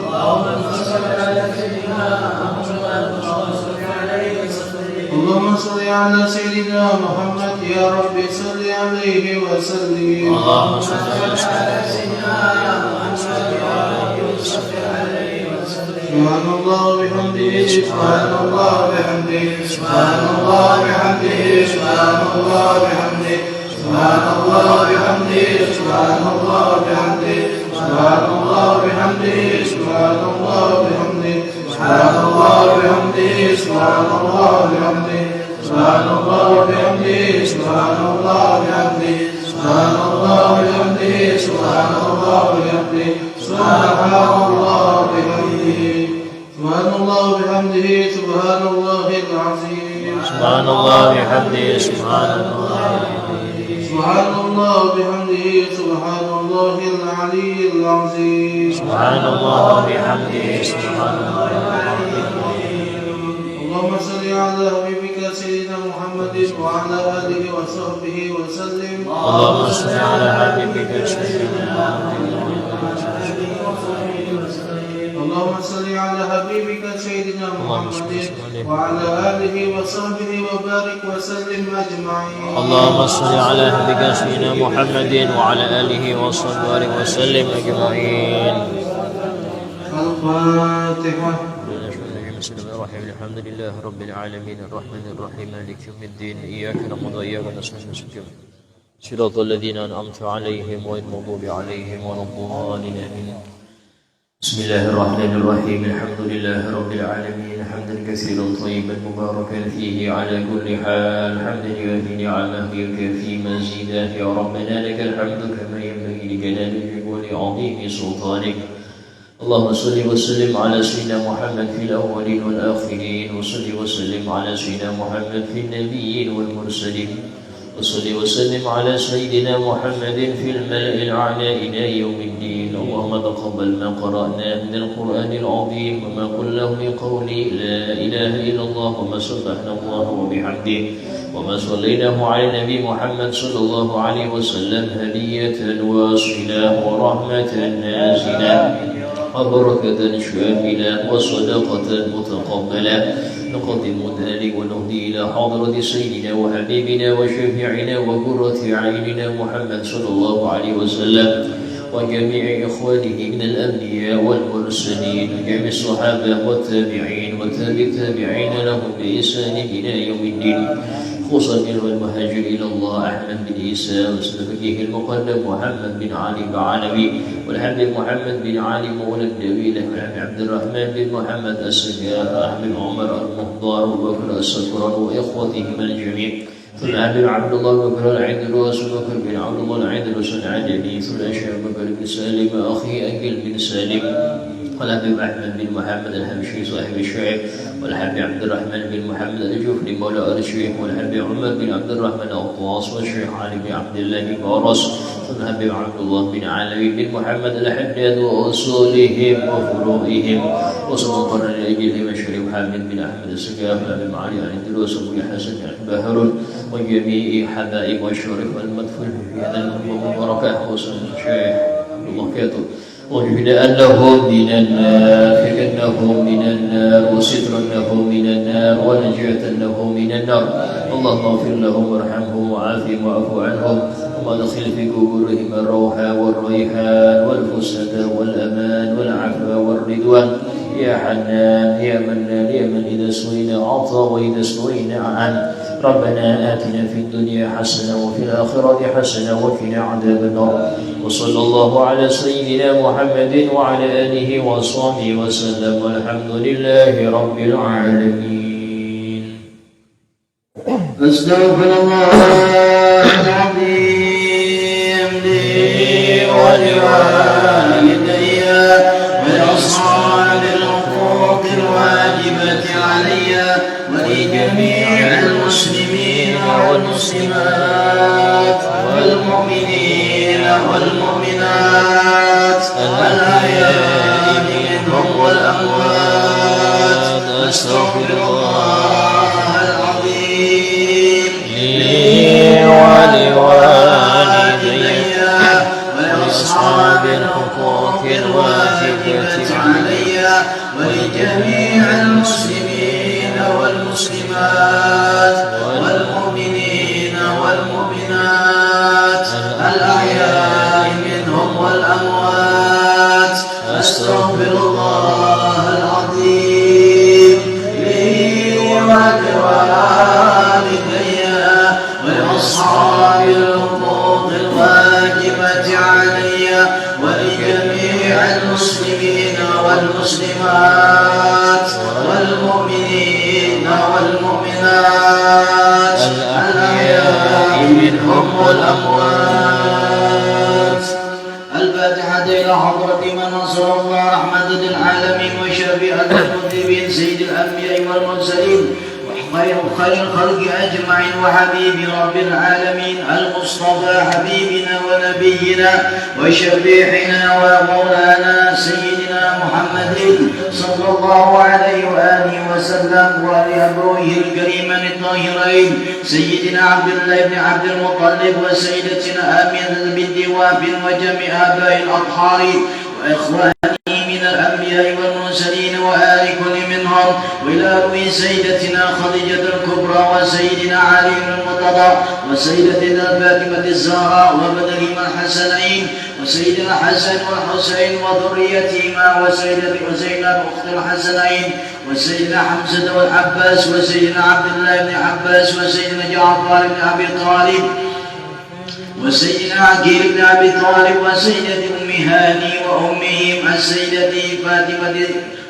اللهم صل على سيدنا محمد يا رب صل عليه وسلم. اللهم صل على سيدنا محمد يا رب صل عليه وسلم. سبحان الله وبحمده سبحان الله وبحمده سبحان الله وبحمده سبحان الله وبحمده سبحان الله وبحمده سبحان الله وبحمده سبحان الله وبحمده سبحان الله وبحمده سبحان الله وبحمده سبحان الله وبحمده سبحان الله وبحمده سبحان الله وبحمده سبحان الله وبحمده سبحان الله وبحمده سبحان الله وبحمده سبحان الله وبحمده سبحان الله العظيم. سبحان الله وبحمده سبحان الله سبحان الله وبحمده سبحان الله العلي العظيم. سبحان الله وبحمده سبحان الله اللهم صل على حبيبك سيدنا محمد وعلى آله وصحبه وسلم. اللهم صل على حبيبك سيدنا اللهم صل على حبيبك سيدنا محمد وعلى آله وصحبه وبارك وسلم أجمعين. اللهم صل على حبيبك سيدنا محمد وعلى آله وصحبه وسلم أجمعين. الفاتحة. بسم الله الرحمن الرحيم. الحمد لله رب العالمين الرحمن الرحيم مالك يوم الدين إياك نعبد وإياك نستعين صراط الذين أنعمت عليهم غير المغضوب عليهم ولا الضالين آمين. بسم الله الرحمن الرحيم. الحمد لله رب العالمين حمدا كثيرا طيبا مباركا فيه على كل حال حمدا يوافي نعمه ويكافي مزيده. يا ربنا لك الحمد كما ينبغي لجلالك ولعظيم سلطانك. اللهم صل وسلم على سيدنا محمد في الأولين والآخرين وصل وسلم على سيدنا محمد في النبيين والمرسلين وصل وسلم على سيدنا محمد في الملأ الأعلى إلى يوم الدين. اللهم تقبل ما قرأناه من القرآن العظيم وما قلناه من قول لا إله إلا الله وما سبحنا الله وبحمده وما صليناه على النبي محمد صلى الله عليه وسلم هدية واصلة ورحمة نازلة وبركة شاملة وصدقة متقبلة. نقدم ذلك ونهدي إلى حضرة سيدنا وحبيبنا وشفيعنا وقرة عيننا محمد صلى الله عليه وسلم وجميع إخوانه من الأنبياء والمرسلين وجميع الصحابة والتابعين والتابعين لهم بإحسان إلى يوم الدين. خصوصا منه المهاجر إلى الله أحمد بن عيسى وسلفه المقدم محمد بن علي بعلوي والحبيب محمد بن علي مولى الدويلة والحبيب عبد الرحمن بن محمد السجار أحمد عمر المختار وبكر السكران وإخوتهم الجميع. ثم أحمد عبد الله بكر العدلوس وبكر بن عبد الله العدلوس العدلي ثم أشهر بكر بن سالم أخي أنجل بن سالم والحبيب أحمد بن محمد الحبشي صاحب الشعب والحبيب عبد الرحمن بن محمد الجفري مولى آل الشيخ والحبيب عمر بن عبد الرحمن الطاس والشيخ علي بن عبد الله بارس ثم الحبيب عبد الله بن علوي بن محمد الحداد وأصولهم وفروعهم وصل قرن لأجلهم الشريف حامد بن أحمد السقاف والحبيب علي عن الدروس أبو حسن بهر وجميع حبائب والشريف والمدفون في هذا المباركة وصل الشيخ الله كاتب وجعل لهم من النار فكنهم من النار وسترا لهم من النار ونجاة لهم من النار. اللهم اغفر لهم وارحمهم وعافهم واعف عنهم وادخل في قبورهم الروح والريحان والفسحة والأمان والعفو والرضوان. يا حنان يا منان يا من إذا سئلنا أعطى وإذا سئلنا عن. ربنا آتنا في الدنيا حسنة وفي الآخرة حسنة وقنا عذاب النار. وصلى الله على سيدنا محمد وعلى آله وصحبه وسلم والحمد لله رب العالمين. أستغفر الله العظيم لي ولوالدي ولأصحاب الحقوق الواجبة علي ولجميع المسلمين والمسلمات والمؤمنين والمؤمنات الأحياء منهم والأموات. أستغفر الله العظيم لي ولوالدي ولأصحاب الحقوق الواجبة علي علي ولجميع المسلمين والمسلمات والمؤمنين والمؤمنات الأحياء منهم والأموات. أستغفر الله العظيم لي ولوالدي ولأصحاب الحقوق الواجبة علي ولجميع المسلمين والمسلمات والمؤمنين والمؤمنات الأحياء منهم والأموات. الفاتحة إلى حضرة من نصر الله رحمة للعالمين وشفيع المذنبين سيد الأنبياء والمرسلين خير الخلق أجمعين وحبيب رب العالمين المصطفى حبيبنا ونبينا وشفيعنا ومولانا سيدنا محمد صلى الله عليه وآله وسلم ولأبويه الكريمين الطاهرين سيدنا عبد الله بن عبد المطلب وسيدتنا آمنة بنت وهب وجميع آباء الأطهار وإخواني من الأنبياء والمرسلين وآل كل منهم وإلى أبي سيدتنا خديجة الكبرى وسيدنا علي بن المرتضى وسيدتنا فاطمة الزهراء وبدرهما الحسنين وسيدنا حسن والحسين وذريتهما وسيدة زينب أخت الحسنين وسيدنا حمزة والعباس وسيدنا عبد الله بن عباس وسيدنا جعفر بن أبي طالب وسيدنا عقيل بن أبي طالب وسيدة أم هاني وأمهم السيدة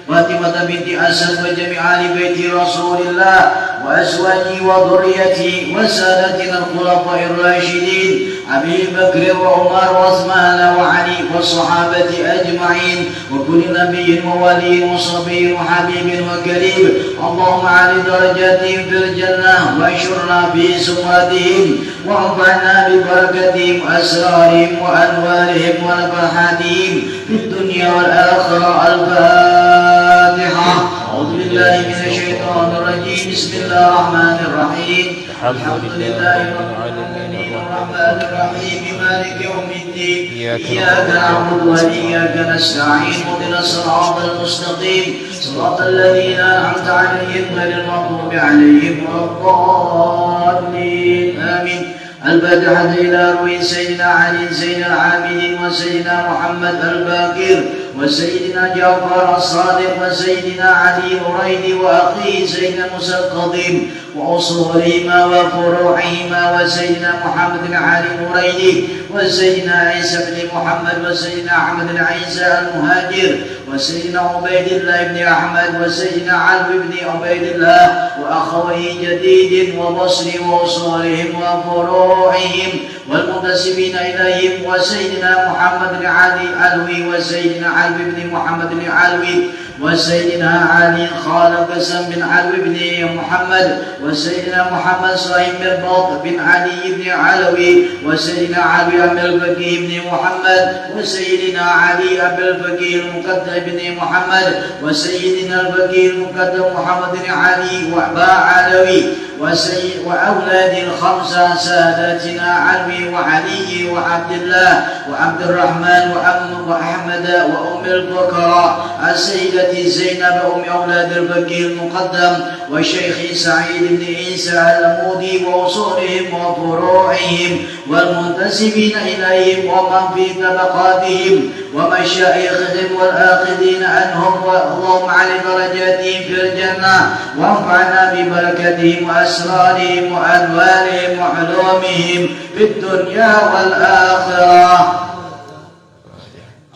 فاطمة بنت أسد وجميع آل بيت رسول الله وأزواجه وذريته وسادتنا الخلفاء الراشدين أبي بكر وعمر وعثمان وعلي والصحابة أجمعين وكل نبي وولي وصبي وحبيب وكريم. اللهم أعل درجاتهم في الجنة واشرنا في زمرتهم وانفعنا ببركتهم وأسرارهم وأنوارهم ونفحاتهم في الدنيا والآخرة. الفاتحة. أعوذ بالله من الشيطان الرجيم. بسم الله الرحمن الرحيم. الحمد لله رب العالمين الرحمن الرحيم مالك يوم الدين إياك نعبد وإياك نستعين اهدنا الصراط المستقيم صراط الذين أنعمت عليهم غير المغضوب عليهم ولا الضالين آمين. الفاتحة إلى روح سيدنا علي زين العابدين وسيدنا محمد الباقر وسيدنا جعفر الصادق وسيدنا علي الأريدي وأخيه سيدنا موسى القديم وأصولهما وفروعهما وسيدنا محمد بن علي الأريدي وسيدنا عيسى بن محمد وسيدنا أحمد بن عيسى المهاجر وسيدنا عبيد الله بن أحمد وسيدنا علي بن عبيد الله وأخويه جديد وبصر وأصولهم وفروعهم والمنتسبين إليهم وسيدنا محمد بن علي علوي وسيدنا علي بن محمد بن علوي وسيدنا علي خالد قسم بن علوي بن محمد وسيدنا محمد صهيب مرباط بن علي بن علوي وسيدنا علي أبي الفقيه بن محمد وسيدنا علي أبي الفقيه المقدم بن محمد وسيدنا الفقيه المقدم محمد بن علي وأبا علوي وأولاد الخمسة ساداتنا علوي وعلي وعبد الله وعبد الرحمن وأحمد وأم البكراء السيدة زينب أم أولاد الفقيه المقدم والشيخ سعيد بن عيسى العمودي وأصولهم وفروعهم والمنتسبين إليهم ومن في طبقاتهم ومشايخهم والآخذين عنهم. اللهم علي درجاتهم في الجنة وانفعنا ببركتهم وأسرارهم وأنوارهم وعلومهم في الدنيا والآخرة.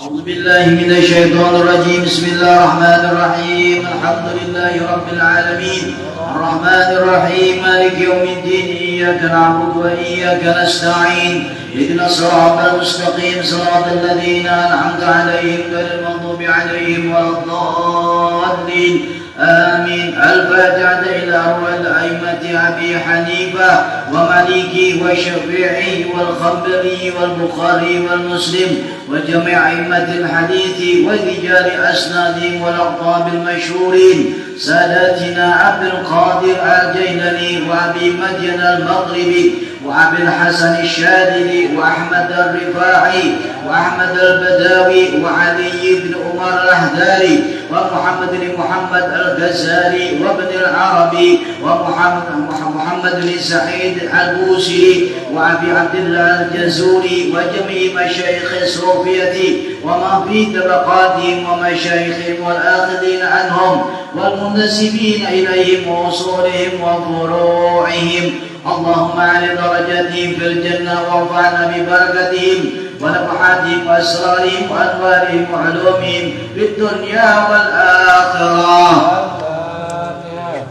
أعوذ بالله من الشيطان الرجيم. بسم الله الرحمن الرحيم. الحمد لله رب العالمين الرحمن الرحيم مالك يوم الدين إياك نعبد وإياك نستعين اهدنا الصراط المستقيم صراط الذين أنعمت عليهم غير المغضوب عليهم ولا الضالين آمين. الفاتحة إلى الأئمة أبي حنيفة ومالكي والشافعي والخنبري والبخاري والمسلم وجميع أئمة الحديث ورجال أسنادهم والأقطاب المشهورين ساداتنا عبد القادر الجيلاني وأبي مدين المغربي وأبي الحسن الشاذلي وأحمد الرفاعي وأحمد البداوي وعلي بن عمر الأحذاري ومحمد بن محمد الغزالي وابن العربي ومحمد بن سعيد البوسي وأبي عبد الله الجزوري وجميع مشايخ الصوفية ومن في طبقاتهم ومشايخهم والآخذين عنهم والمنتسبين إليهم وأصولهم وفروعهم. اللهم أعلِ درجاتهم في الجنة وارفعنا ببركتهم ونفحاتهم وأسرارهم وأنوارهم وعلومهم في الدنيا والآخرة.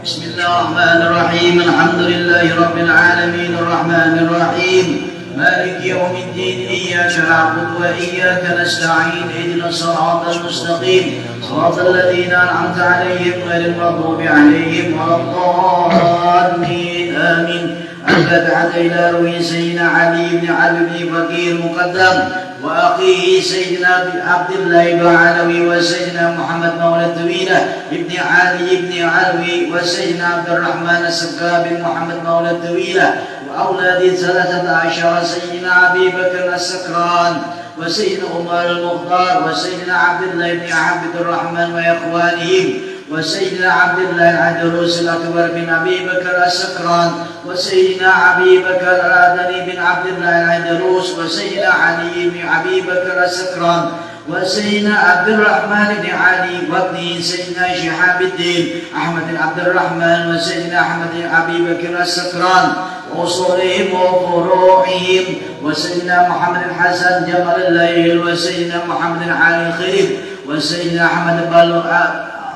بسم الله الرحمن الرحيم. الحمد لله رب العالمين الرحمن الرحيم مالك يوم الدين. إياك نعبد وإياك نستعين. اهدنا الصراط المستقيم صراط الذين أنعمت عليهم غير المغضوب عليهم ولا الضالين. آمين. الفتحة إلى روي سيدنا علي بن علي فقيه المقدم وأخيه سيدنا عبد الله بن علوي وسيدنا محمد مولى الطويلة ابن علي بن علوي وسيدنا عبد الرحمن السكاب بن محمد مولى الطويلة وأولاد 13 سيدنا أبي بكر السكران وسيدنا عمر المختار وسيدنا عبد الله بن عبد الرحمن وإخوانهم وسيدنا عبد الله العدروس الأكبر بن أبي بكر السكران وسيدنا أبي بكر العدني بن عبد الله العدروس وسيدنا علي بن أبي بكر السكران وسيدنا عبد الرحمن بن علي وابنه سيدنا شهاب الدين أحمد بن عبد الرحمن وسيدنا أحمد بن أبي بكر السكران وأصولهم وفروعهم وسيدنا محمد الحسن جمال الليل وسيدنا محمد علي خليل وسيدنا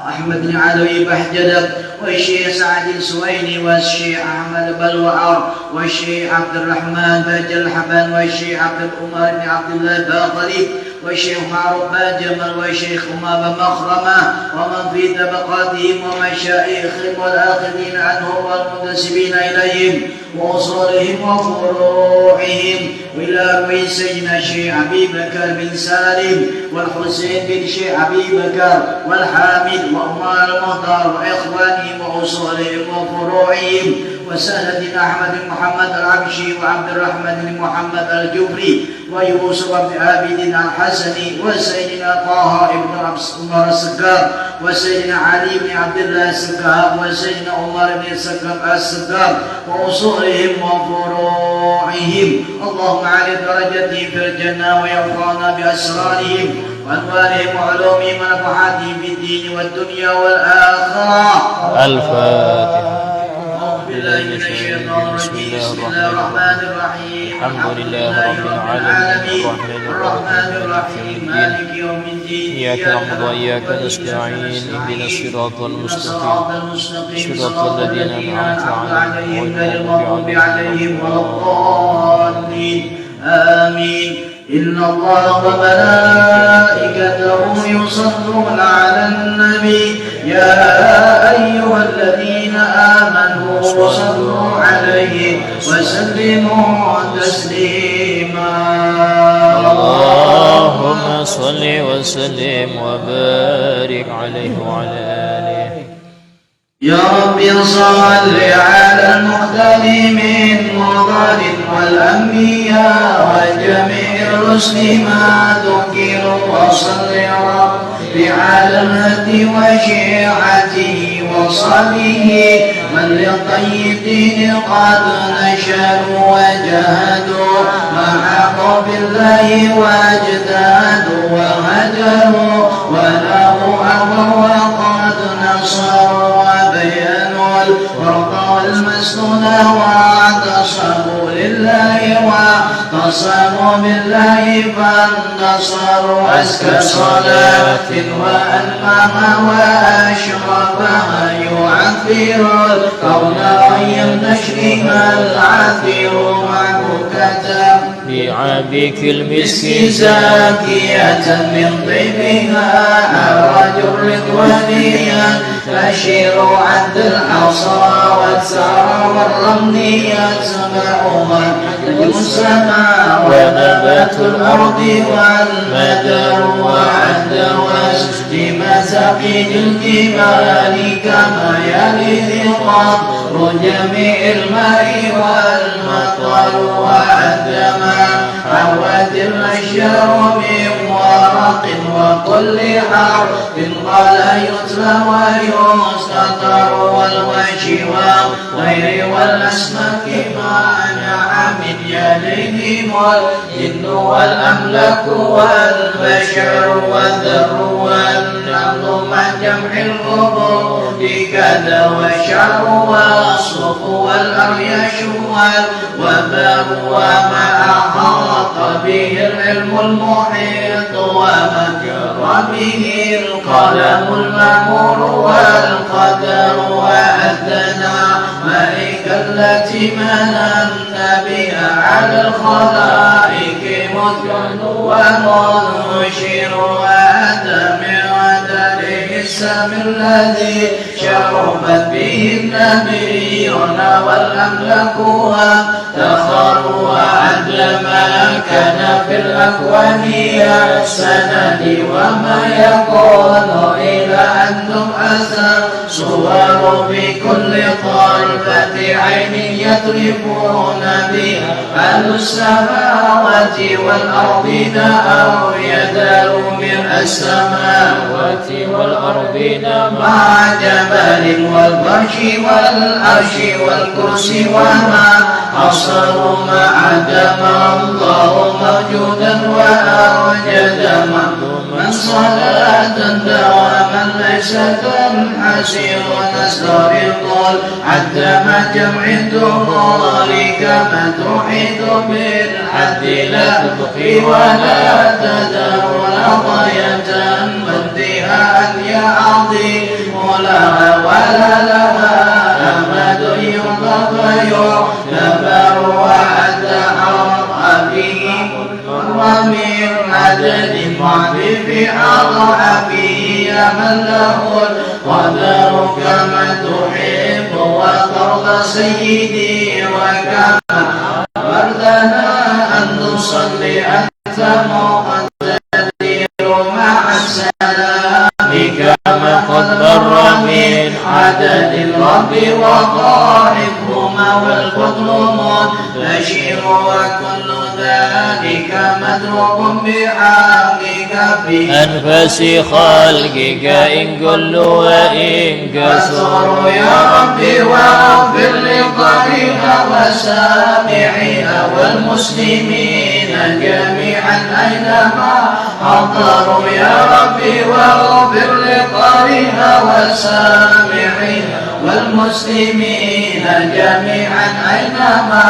أحمد بن علوي بحجدب والشيخ سعد السويني والشيخ أحمد بلوعر والشيخ عبد الرحمن باج الحبان والشيخ عبد الأمر بن عبد الله باقلي والشيخ معروف باجمل والشيخ أمام مخرمة ومن في طبقاتهم ومشايخهم والآخذين عنهم والمنتسبين إليهم وأصولهم وفروعهم وإلى روي سيدنا الشيخ أبي بكر بن سالم والحسين بن شيخ أبي بكر والحامد وعمر المختار وإخوانهم وأصولهم وفروعهم وسهلة أحمد بن محمد العبشي وعبد الرحمن بن محمد الجبري ويوسف بن عابد الحسني وسيدنا طه بن عمر السكار وسيدنا علي بن عبد الله السكار وسيدنا عمر بن السكار وأصولهم وفروعهم. اللهم أعلِ درجتهم في الجنة ويرفعنا بأسرارهم وأنوارهم وعلومهم ونفحاتهم في الدين والدنيا والآخرة. الفاتحة. بالله من الشيطان الرجيم. بسم الله الرحمن الرحيم. الحمد لله رب العالمين الرحمن الرحيم مالك يوم الدين. إياك نعبد وإياك نستعين. اهدنا الصراط المستقيم صراط الذين أنعمت عليهم غير المغضوب عليهم ولا الضالين. آمين. إن الله وملائكته يصلون على النبي يا أيها الذين آمنوا صلوا عليه وسلموا تسليما. اللهم صل وسلم وبارك عليه وعلى آله. يا رب صل على المختار من مضر والأنبياء وجميع الرسل ما ذكروا وصل ربي على المهدي وشيعته وصحبه من للطيبين قد نشروا وجاهدوا مع قوم الله واجتهدوا وهجروا ونهوا أمروا وقد نصروا وبينوا الفرق والمسنون واعتصموا لله واعتصموا بالله فانتصروا. أزكى صلاة وأنمها وأشرفها يعثر الكون غير نشرها العثير معبكة بعبك المسك زاكية من طيبها أرج الرضوانية تشير عد الحصى والثرى والرمل يتبعها نجم السماء ونبات الأرض والمدر وعد وسط مساقين الجبال كما يلي قطر جميع الماء والمطر وعد ما حوت الأشجار من ورق وكل حرف قال يتلى ويستطر والوجه والطير والأسماك ما نعم من يديهم والجن والأملاك والبشر والذر والنمل مع جمع القبور بكذا والشعر والصف والأرياش والوباء وما أحاط به العلم المحيط وما جرى به القلم المأمور والقدر وأدنى ملك التي مننت بها على الخلائق مذكر ومنشر وأدم ودره السم الذي شربت به النبيون والأملاك وافتخروا وعد ما كان في الأكوان السند وما يكون إلى أن تبعث صور بكل طرفة عين يطرفون بها أهل السماوات والأرضين أو يدار من السماوات والأرضين مع جبل والفرش والعرش والكرسي وما حصروا ما عدم الله موجودا وأوجد من صلاة دواما ليس تنحسر ونسترق عدم جمع الدهور كما تحيط بالحد لا تبقي ولا تدر غاية وانتهاء يا عظيم لها ولا لها أمد يضاف يعتبر وعد أرحبه ومن عدد معرف أرحبه يا من له القدر كما تحب وترضى سيدي وكما أمرتنا أن نصلي أنت مقتدر مع السلام كما قد بر من عدد الرب وضاعفهما والفضل منتشر وكل ذلك مدروب بحقك في أنفس خلقك إن كل وإن كثر يا ربي واغفر لقارئها وسامعها والمسلمين جميعا أينما حضروا يا ربي واغفر لقارئها وسامعها والمسلمين جميعا أينما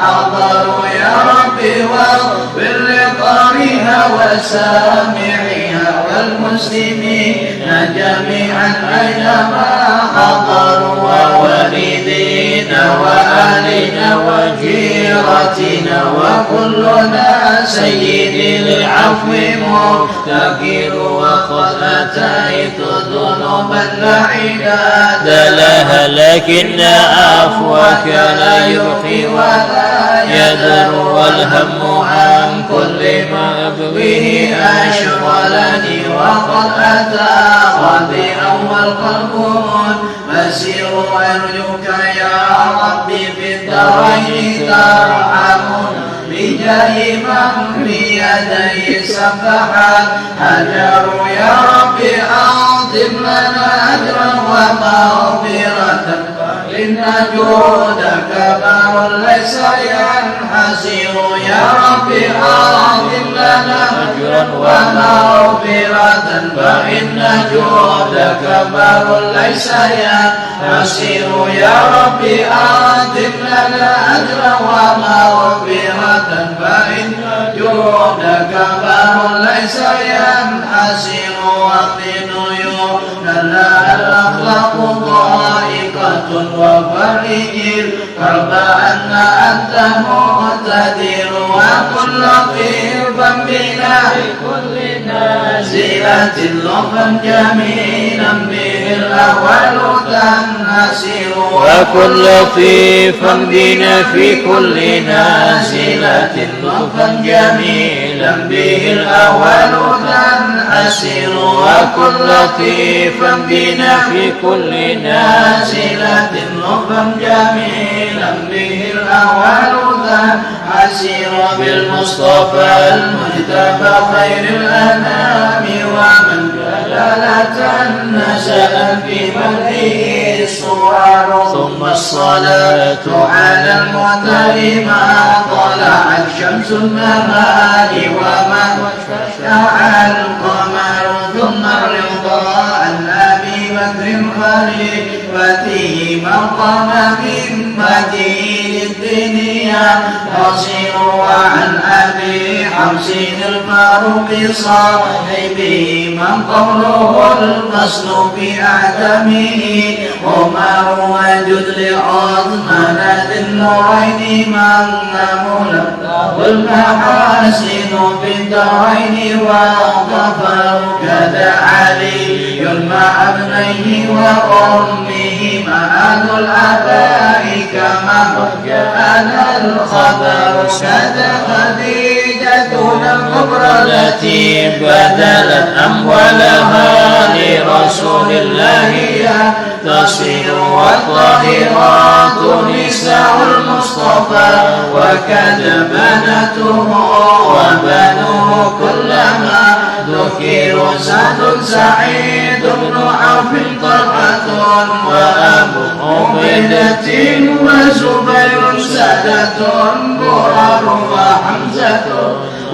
حضروا يا ربي واغفر لقارئها وسامعها والمسلمين جميعا أينما حضروا ووالدينا وآلنا وجيرتنا وكلنا سيد العفو مفتقر وقد أتيت ذنوبا لا عداد لها لكن عفوك لا يبقي ولا يذر والهم عن كل ما أبغيه أشغلني وقد أتى ربيعا والقلب منبسر وأرجوك يا ربي في الدارين ترحمنا بجاه من بيديه سفحا هجروا يا ربي أعظم لنا أجرا ومغفرة إن جودك بار ليس ينحسر يا ربي أعظم لنا أجرا ومغفرة فإن جودك بار ليس ينحسر يا ربي أعظم لنا أجرا ومغفرة فإن جودك بار ليس ينحسر وقت نيومنا الأخلاق ضائقة وفرج الكرب أن أنت مقتدر وكل طيبا بنا كل نازلة لطفا جميلا به الأول نسير وكن لطيفا بنا في كل نازلة لطفا جميلا به الأهوال تنحسر وكن لطيفا بنا في كل نازلة لطفا جميلا به الأهوال تنحسر بالمصطفى المجتبى خير الأنام ومن جلالة نزل في مدحه الصور ثم الصلاة على المعتر ما طلعت شمس النهار وما شع القمر ثم الرضا عن أبي بكر خليفته مقام من مدين الدنيا قصير وعن أبي حفص الفاروق صاحبه من قوله الفصل بأعدمه عمر وجد لعظمن ذي النورين من ملكه المحاسن في الدارين وظفر كذا علي مع ابنيه وأمه معاد الآباء كما جاءنا الخبر كذا خديجة الكبرى التي بذلت أموالها لرسول الله تصير والطاهرات نساء المصطفى وكذا بنته وبنوه كلما ذكر سعد سعيد بن عوف طلحة وأبو عبيدة وزبير سادة برار وحمزة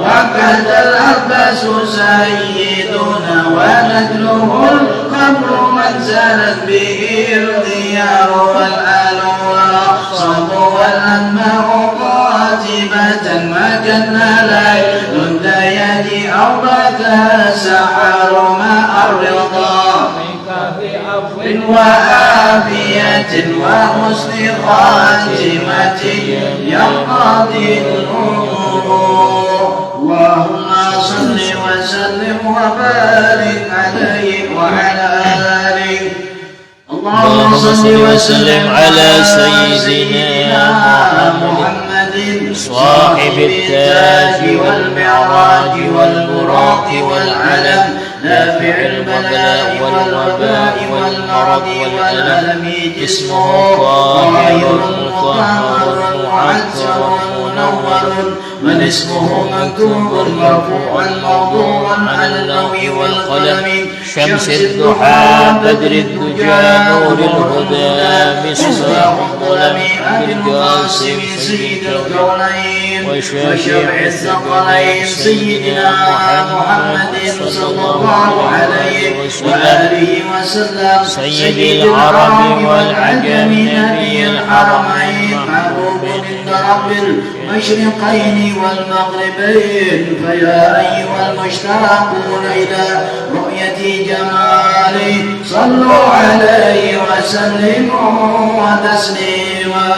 وكذا العباس سيدنا ونجله القبر من زالت به الديار والآل والأقصاب والأنماء قاتبة ما جن ليل الديان أو بدا سحر ماء الرضا وعافية وحسن خاتمة ينقضي الأمور اللهم صل وسلم وبارك عليه وعلى آله اللهم صل وسلم على سيدنا محمد صاحب التاج والمعراج والبراق والعلم نافع البلاء والوباء والمرض والألم اسمه طاهر مطهر معطر منور من اسمه مكتوب مرفوع موضوع على اللوح والقلم شمس الضحى بدر الدجى نور الهدى مصباح الظلم أبي القاسم سيد الكونين وشفيع الثقلين سيدنا محمد صلى الله عليه وآله وسلم سيد العرب والعجم نبي الحرمين محبوب عند رب المشرقين والمغربين فيا أيها المشتاقون إلى رؤية جماله صلوا عليه وسلموا وتسليما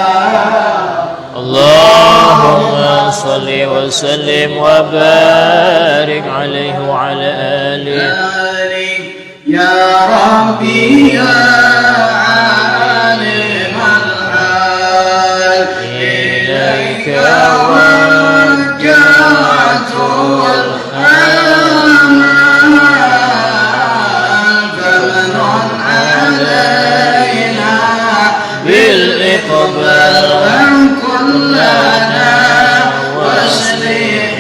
اللهم صل وسلم وبارك عليه وعلى آله يا ربي يا عالم الحال إليك وجهت الآمال فمن علينا بالإقبال وكن لنا واصلح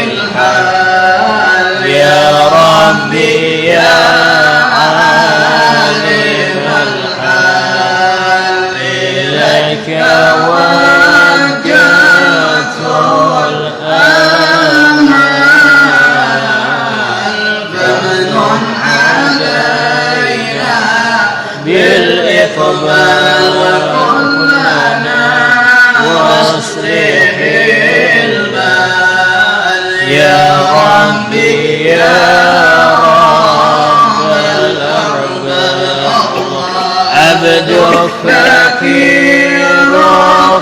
الحال يا ربي يا عالم الحال إليك وجهت الآمال فمن علينا بالإقبال وكن لنا واصلح البال يا ربي يا رب الأرباب عبدك فقير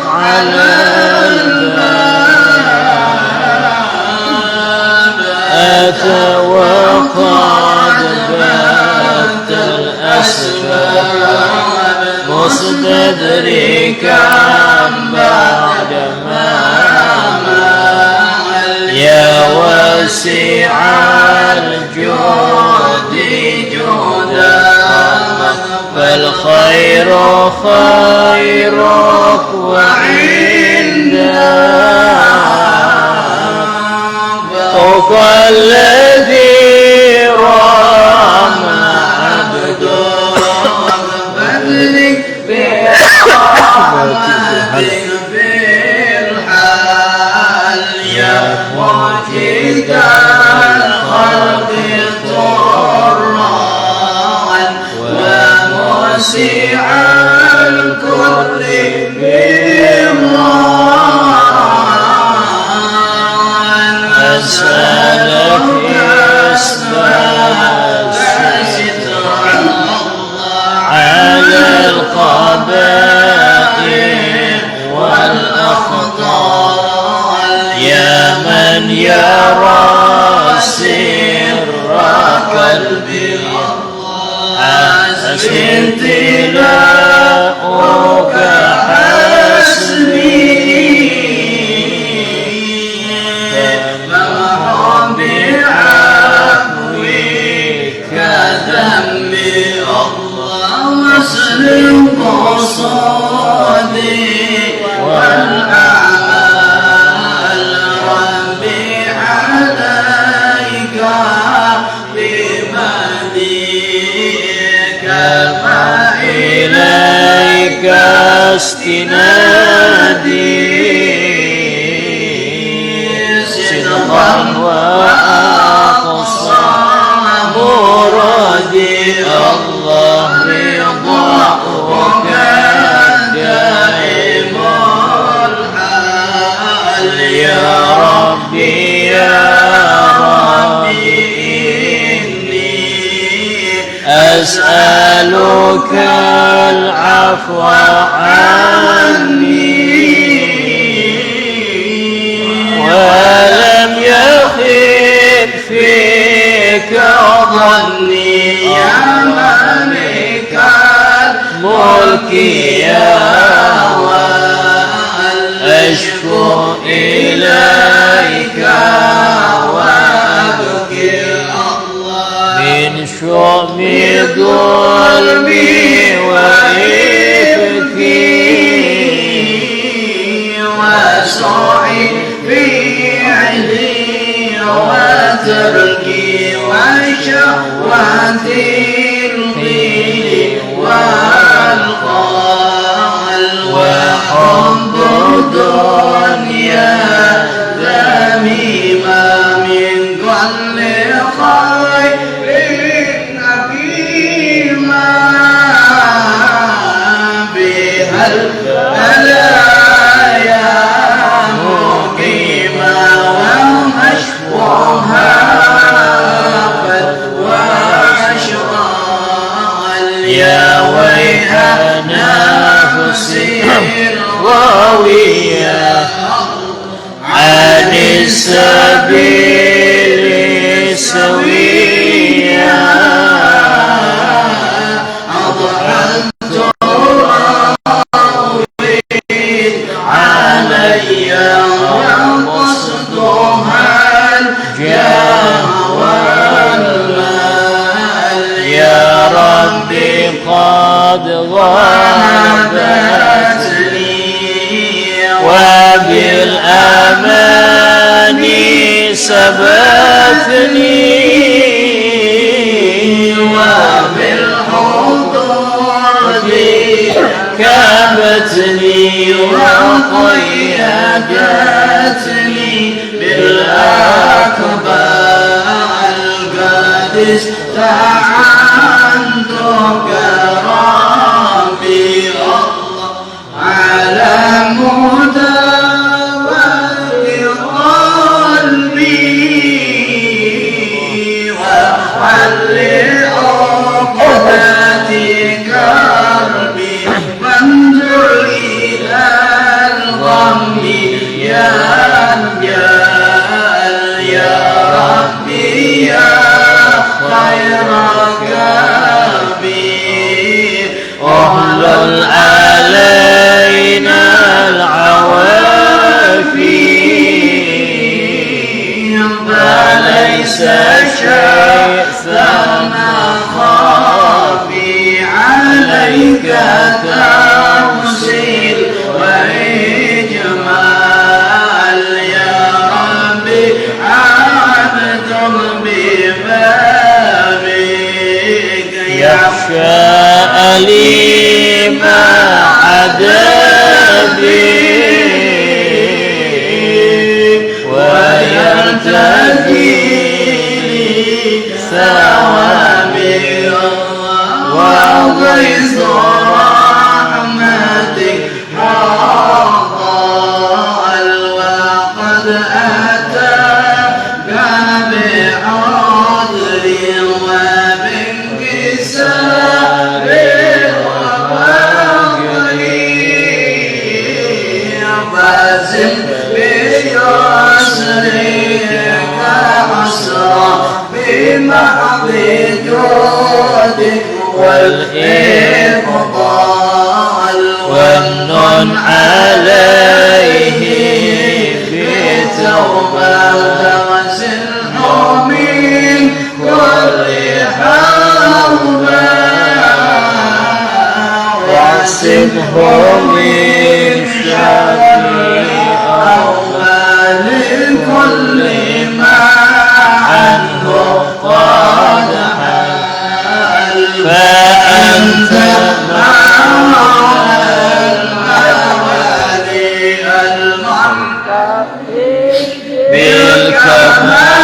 على الباب أتى وقد بات الأسباب تدري كم بعد ما يا واسع الجود جودا فالخير خيرك وعندك فوق الذي رام عبده فادرك برحمة في الحال يا معجد الخلق طرا وموسع الكل بمران أسألك إثبات على القبائل والأخطاء يا من يرى سر قلبي حسن تلاؤك حسبي فمحو بعفوك ذنبي الله واسلم قصادي والأعمال ربي عليك بمديك فإليك استنادي صدقا وأقصى مرادي الله رضاك دائم الحال يا ربي يا ربي إني أسألك العفو عني ولم يخب فيك ظني يا ملك الملك يا أشكو إليك وأبكي من شؤم ظلمي وإفكي وسعي فعلي وتركي وشهوتي القيل والقال وحب الدنيا ذميمة من كل خير حكيمة بها البلايا مقيمة ومشفوها يا ويح نفسي الراوية عن السبيل سويا أضحت علي وقصدها الجاه والمال يا ربي قد غابتني وبالأمان سبتني وبالحضور كبتني وقيدتني بالأكبال قد استعنتك ربي الله على مداومة قلبي وحل عقدة كربي وانظر إلى الغم يا تنسى شيء ثرنا خافي عليك ترسيل وإجمال يا ربي عبد ببابك يخشى أليم عذابي ويرتدي ثوابي وغيث رحمتك حاضر وقد أتاك بعذر وبانكسار وفقري فازم بيسرك عسرا بمحض جودك والإفضال ومن عليه بتوبة وسلح من كل حوبة واعصمه من شر أول كل ما عنه قد حال فأنت مولى الموالي المنتهي بالكمال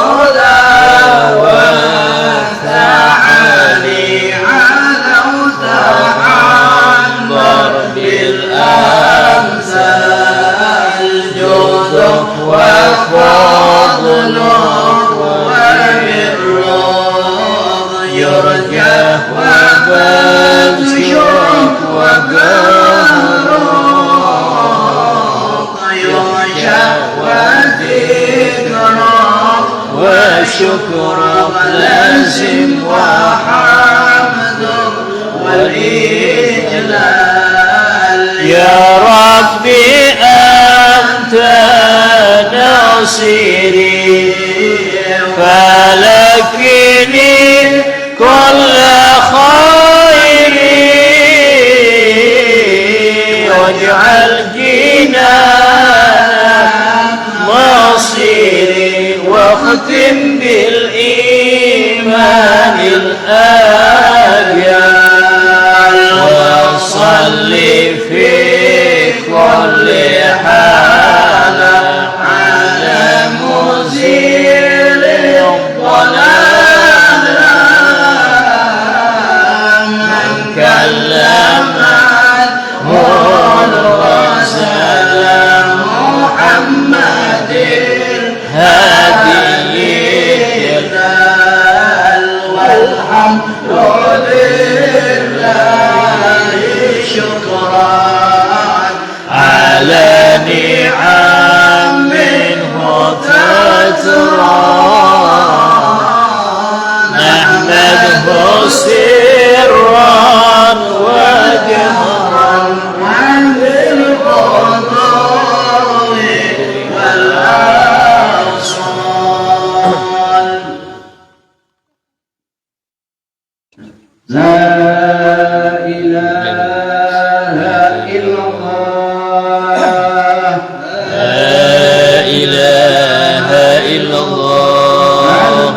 وبالعلا والتعالي علوت عن ضرب الأمثال جودك وفضلك وبالرضا يرجى وبالشرك وقهرك يرجى وذكرك وشكرك لازم وحمدك والإجلال يا ربي أنت ناصري فلكني كل خير واجعل جنانك مصيري واختم بالإيمان الآجال وصل في كل حالة على مزيل الضلال من كلمته الرسل محمد هادي الهلال والحمد لله شكرا على نعم منه تترى نحمده سرا وجهرا وبالقضاء والأوصال لا إله إلا الله لا إله إلا الله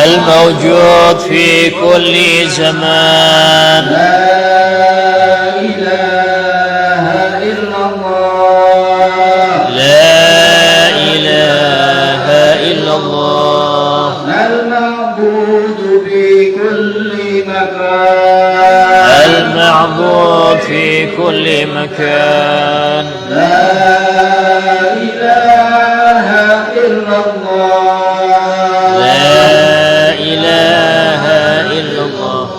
الموجود في كل زمان لا إله إلا الله لا إله إلا الله المعبود بكل مكان المعبود في كل مكان لا إله إلا الله لا إله إلا الله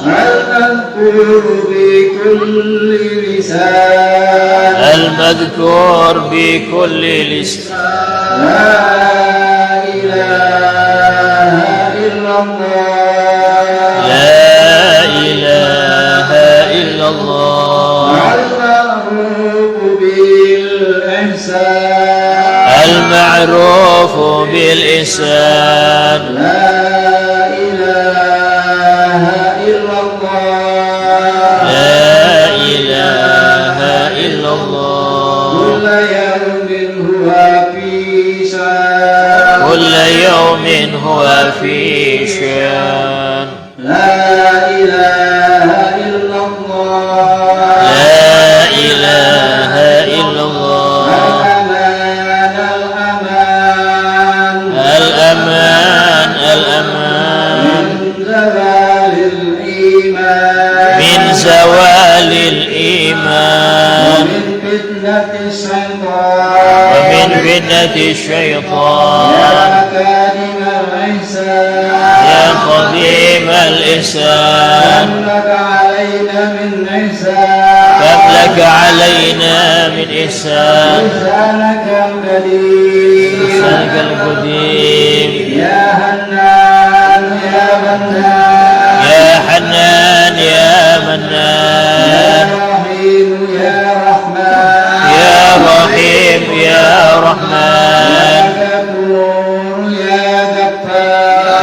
المذكور بكل لسان المذكور بكل لسان لا إله إلا الله لا إله بالإحسان المعروف بالإحسان لا إله إلا الله لا إله إلا الله كل يوم هو في شان كل يوم هو في شان لا إله إلا الله لا إله إلا الله الأمان الأمان من زوال الإيمان من زوال الإيمان ومن فتنة الشيطان ومن فتنة الشيطان يا قديم الإحسان يا قديم الإحسان كم لك علينا من إحسان كم لك علينا من إحسان لسانك القديم لسانك القديم يا حنان يا منان يا حنان يا يا منان رحيم يا رحمن يا رحيم يا رحمن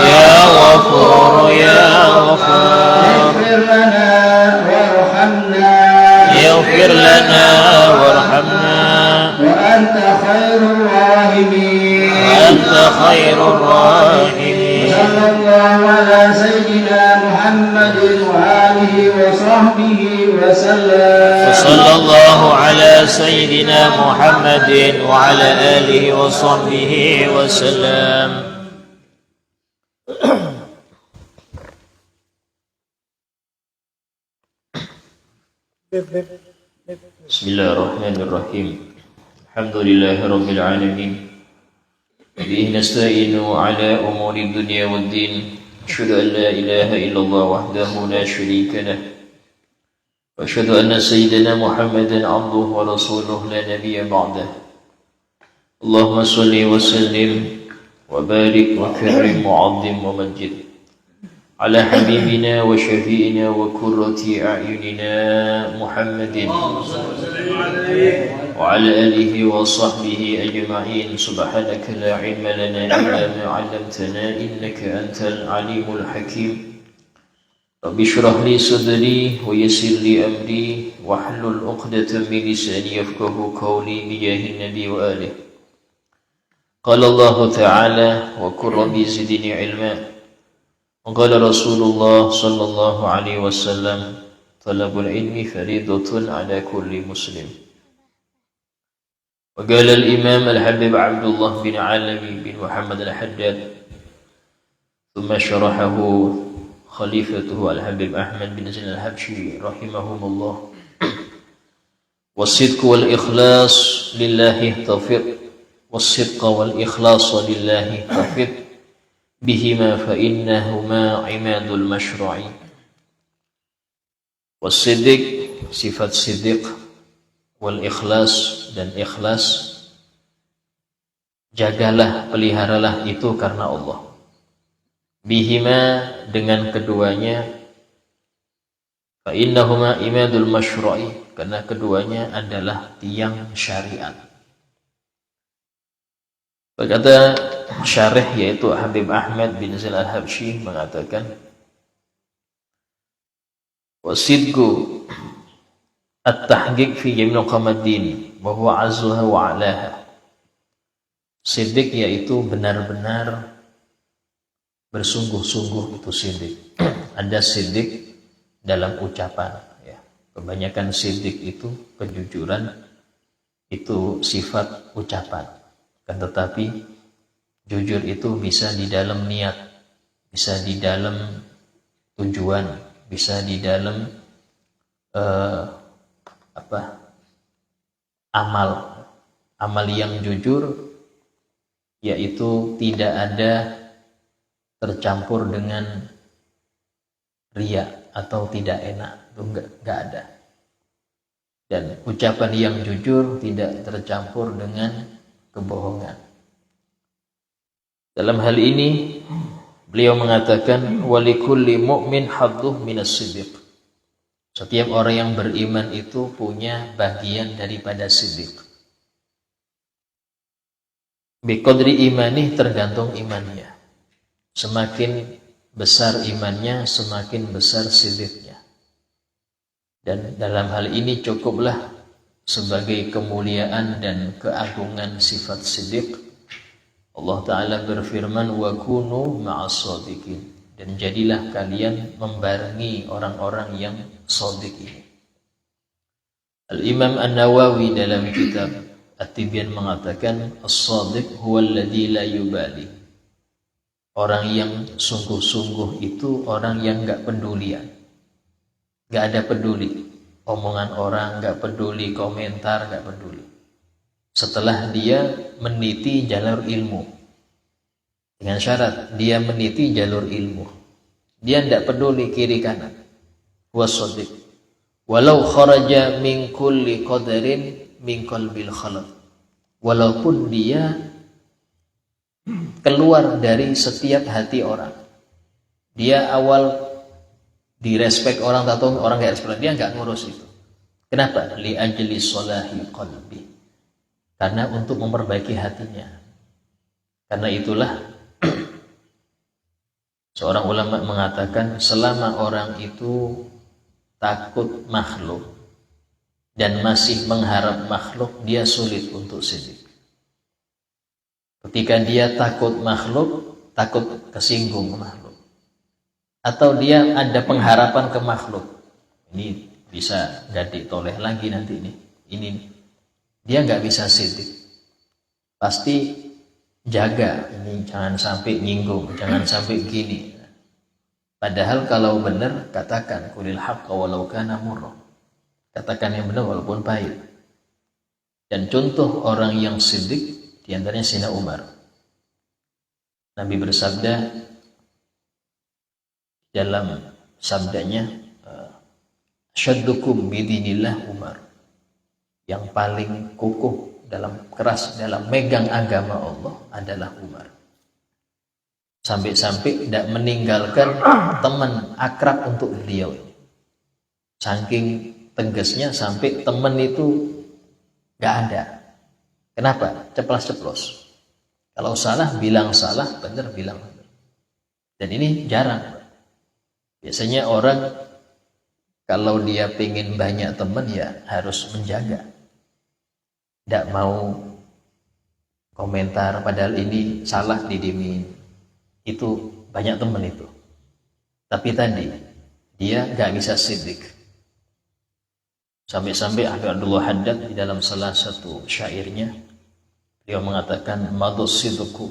يا غفور يا غفار اغفر لنا وارحمنا وأنت خير الراحمين وأنت خير الراحمين صلى الله على سيدنا محمد وآله وصحبه وسلم وصلى الله على سيدنا محمد وعلى آله وصحبه وسلم. بسم الله الرحمن الرحيم. الحمد لله رب العالمين، به نستعين على أمور الدنيا والدين. أشهد أن لا إله إلا الله وحده لا شريك له، وأشهد أن سيدنا محمدا عبده ورسوله لا نبي بعده. اللهم صل وسلم وبارك وكرم وعظم ومجد على حبيبنا وشفيئنا وقرة أعيننا محمد وعلى آله وصحبه أجمعين. سبحانك لا علم لنا إلا ما علمتنا إنك أنت العليم الحكيم. رب اشرح لي صدري ويسر لي أمري واحلل عقدة من لساني يفقه قولي بجاه النبي وآله. قال الله تعالى: وقل رب زدني علما. وقال رسول الله صلى الله عليه وسلم: طلب العلم فريضة على كل مسلم. وقال الإمام الحبيب عبد الله بن علوي بن محمد الحداد، ثم شرحه خليفته الحبيب أحمد بن زين الحبشي رحمهم الله: والصدق والإخلاص لله توفيق، والصدق والإخلاص لله توفيق بهما فإنهما عماد المشروع. والصدق sifat siddiq, wal ikhlas dan ikhlas, jagalah, peliharalah itu karena Allah. Bihima dengan keduanya, fa innahuma imadul masyru'i, karena keduanya adalah tiang syariat. Berkata syarih yaitu Habib Ahmad bin Zain al-Habsyi mengatakan, wasidqu at-tahqiq fi jami' qamaddin wa huwa azzuha wa alaha. Siddiq yaitu benar-benar bersungguh-sungguh, itu siddiq. Ada siddiq dalam ucapan, ya. Kebanyakan siddiq itu kejujuran, itu sifat ucapan. Kan tetapi jujur itu bisa di dalam niat, bisa di dalam tujuan, bisa di dalam amal yang jujur, yaitu tidak ada tercampur dengan riya atau tidak enak, itu enggak ada. Dan ucapan yang jujur tidak tercampur dengan kebohongan. Dalam hal ini beliau mengatakan, walikulli mu'min hadduh minas siddiq. Setiap orang yang beriman itu punya bagian daripada siddiq. Biqadri imani, tergantung imannya. Semakin besar imannya, semakin besar sidiknya. Dan dalam hal ini cukuplah sebagai kemuliaan dan keagungan sifat sidik. Allah Ta'ala berfirman, wa kunu ma'as shadiqin, dan jadilah kalian membarengi orang-orang yang shadiq ini. Al-Imam An-Nawawi dalam kitab At-Tibyan mengatakan, as-shadiq huwa alladhi la yubali. Orang yang sungguh-sungguh itu orang yang gak pedulian, gak ada peduli omongan orang, gak peduli komentar, gak peduli. Setelah dia meniti jalur ilmu, dengan syarat dia meniti jalur ilmu, dia tidak peduli kiri kanan. Wasodiq, walau kharaja min kulli qadarin min qalbil khalaq, walaupun dia keluar dari setiap hati orang. Dia awal direspek orang atau orang gak respek, dia gak ngurus itu. Kenapa? Li ajli solahi qalbi, karena untuk memperbaiki hatinya. Karena itulah seorang ulama mengatakan, selama orang itu takut makhluk dan masih mengharap makhluk, dia sulit untuk sidik. Ketika dia takut makhluk, takut kesinggung makhluk, atau dia ada pengharapan ke makhluk, ini bisa jadi toleh lagi nanti ini dia nggak bisa sidik. Pasti jaga ini, jangan sampai nyinggung, jangan sampai gini. Padahal kalau benar, katakan qulil haqqa walau kana murra, katakan yang benar walaupun pahit. Dan contoh orang yang sidik diantaranya Sayyidina Umar. Nabi bersabda dalam sabdanya, syaddukum bidinillah Umar, yang paling kukuh keras dalam megang agama Allah adalah Umar. Sampai-sampai tidak meninggalkan teman akrab untuk beliau ini. Saking tegasnya sampai teman itu gak ada. Kenapa? Ceplas-ceplos. Kalau salah bilang salah, benar bilang benar. Dan ini jarang. Biasanya orang kalau dia pengen banyak teman ya harus menjaga. Tidak mau komentar padahal ini salah didimin. Itu banyak teman itu. Tapi tadi dia gak bisa sidik. Sampai-sampai Abdullah Haddad di dalam salah satu syairnya, dia mengatakan, madus sidqu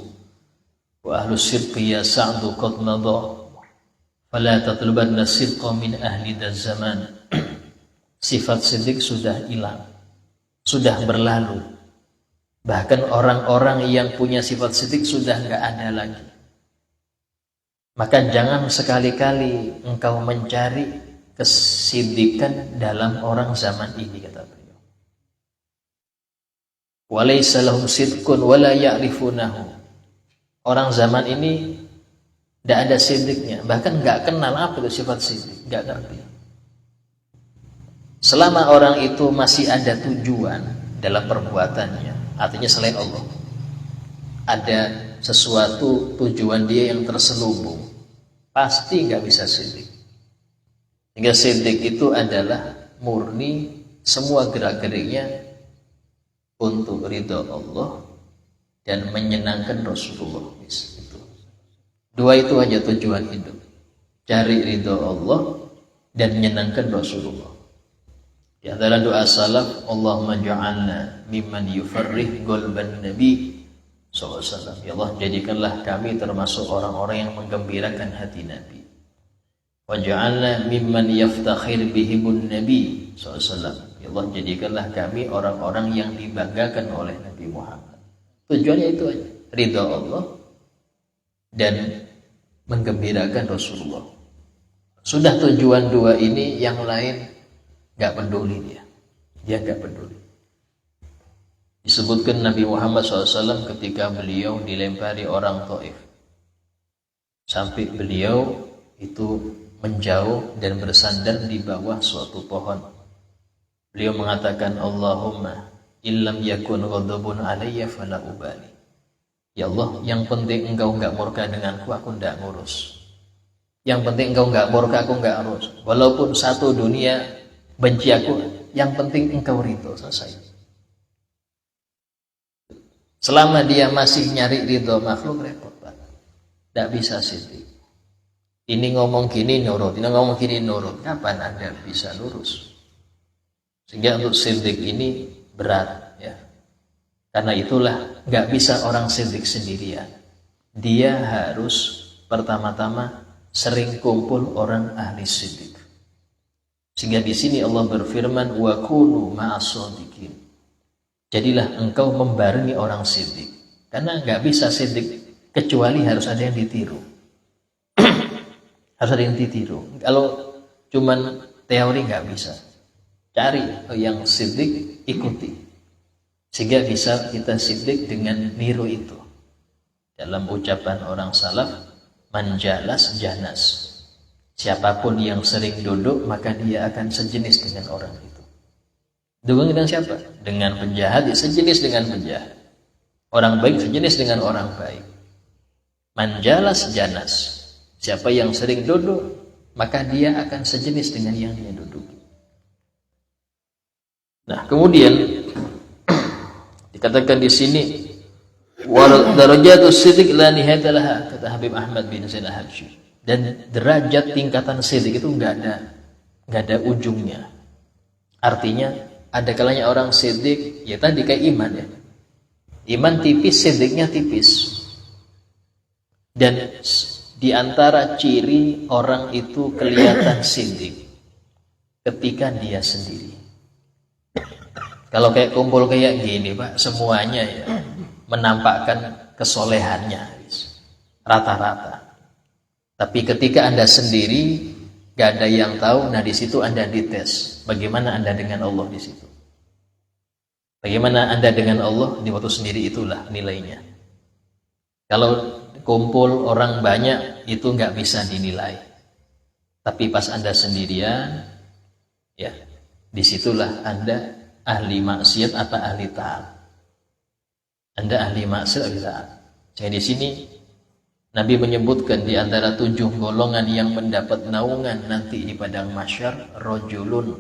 wa ahlus sidqi ya sa'du qad nadha fala tatlubanna sidqa min ahli dzal zaman. Sifat sidik sudah hilang, sudah berlalu. Bahkan orang-orang yang punya sifat sidik sudah enggak ada lagi. Maka jangan sekali-kali engkau mencari kesidikan dalam orang zaman ini, kata beliau. Walaysa lahum sidqun wala ya'rifunahu. Orang zaman ini tidak ada sidiknya, bahkan enggak kenal apa itu sifat sidik, enggak ngerti. Selama orang itu masih ada tujuan dalam perbuatannya, artinya selain Allah, ada sesuatu tujuan dia yang terselubung, pasti nggak bisa sidik. Hingga sidik itu adalah murni semua gerak-geriknya untuk ridha Allah dan menyenangkan Rasulullah. Itu. Dua itu aja tujuan hidup, cari ridha Allah dan menyenangkan Rasulullah. Di antara doa salaf, Allahumma ja'alna mimman yufarrih qalban Nabi SAW. Ya Allah, jadikanlah kami termasuk orang-orang yang menggembirakan hati Nabi. Waja'alna mimman yaftakhir bihibun Nabi SAW. Ya Allah, jadikanlah kami orang-orang yang dibanggakan oleh Nabi Muhammad. Tujuannya itu aja, ridha Allah dan menggembirakan Rasulullah. Sudah tujuan dua ini, yang lain gak peduli dia gak peduli. Disebutkan Nabi Muhammad SAW ketika beliau dilempari orang Taif, sampai beliau itu menjauh dan bersandar di bawah suatu pohon. Beliau mengatakan, Allahumma illam yakun ghadabun alayya fala ubali. Ya Allah, yang penting engkau enggak murka denganku, aku enggak ngurus. Yang penting engkau enggak murka, aku enggak ngurus. Walaupun satu dunia benci aku, yang penting engkau ridho, selesai. Selama dia masih nyari ridho makhluk, repot Pak. Enggak bisa siddiq. Ini ngomong gini nurut, ini ngomong gini nurut. Kapan Anda bisa lurus? Sehingga untuk siddiq ini berat, ya. Karena itulah nggak bisa orang siddiq sendirian. Dia harus pertama-tama sering kumpul orang ahli siddiq. Sehingga di sini Allah berfirman, wa kunu ma'as-shadiqin. Jadilah engkau membarengi orang siddiq. Karena nggak bisa siddiq kecuali harus ada yang ditiru. Harus ada yang ditiru. Kalau cuman teori nggak bisa. Cari yang siddiq, ikuti. Sehingga bisa kita siddiq dengan niru itu. Dalam ucapan orang salaf, manjalas janas. Siapapun yang sering duduk, maka dia akan sejenis dengan orang itu. Duduk dengan siapa? Dengan penjahat, sejenis dengan penjahat. Orang baik sejenis dengan orang baik. Manjalas janas. Siapa yang sering duduk, maka dia akan sejenis dengan yang dia duduki. Nah, kemudian dikatakan di sini darajatus siddiq la nihayata laha, kata Habib Ahmad bin Zain Al-Habsyi. Dan derajat tingkatan siddiq itu enggak ada ujungnya. Artinya ada kalanya orang siddiq, ya tadi kayak iman ya. Iman tipis, siddiqnya tipis. Dan di antara ciri orang itu kelihatan siddiq ketika dia sendiri. Kalau kayak kumpul kayak gini Pak, semuanya ya menampakkan kesolehannya rata-rata. Tapi ketika Anda sendiri, gak ada yang tahu, nah di situ Anda dites. Bagaimana Anda dengan Allah di situ? Bagaimana Anda dengan Allah di waktu sendiri, itulah nilainya. Kalau kumpul orang banyak itu nggak bisa dinilai. Tapi pas Anda sendirian, ya disitulah Anda ahli maksiat atau ahli taat. Anda ahli maksiat atau ahli taat. Jadi di sini Nabi menyebutkan di antara 7 golongan yang mendapat naungan nanti di padang mahsyar, rajulun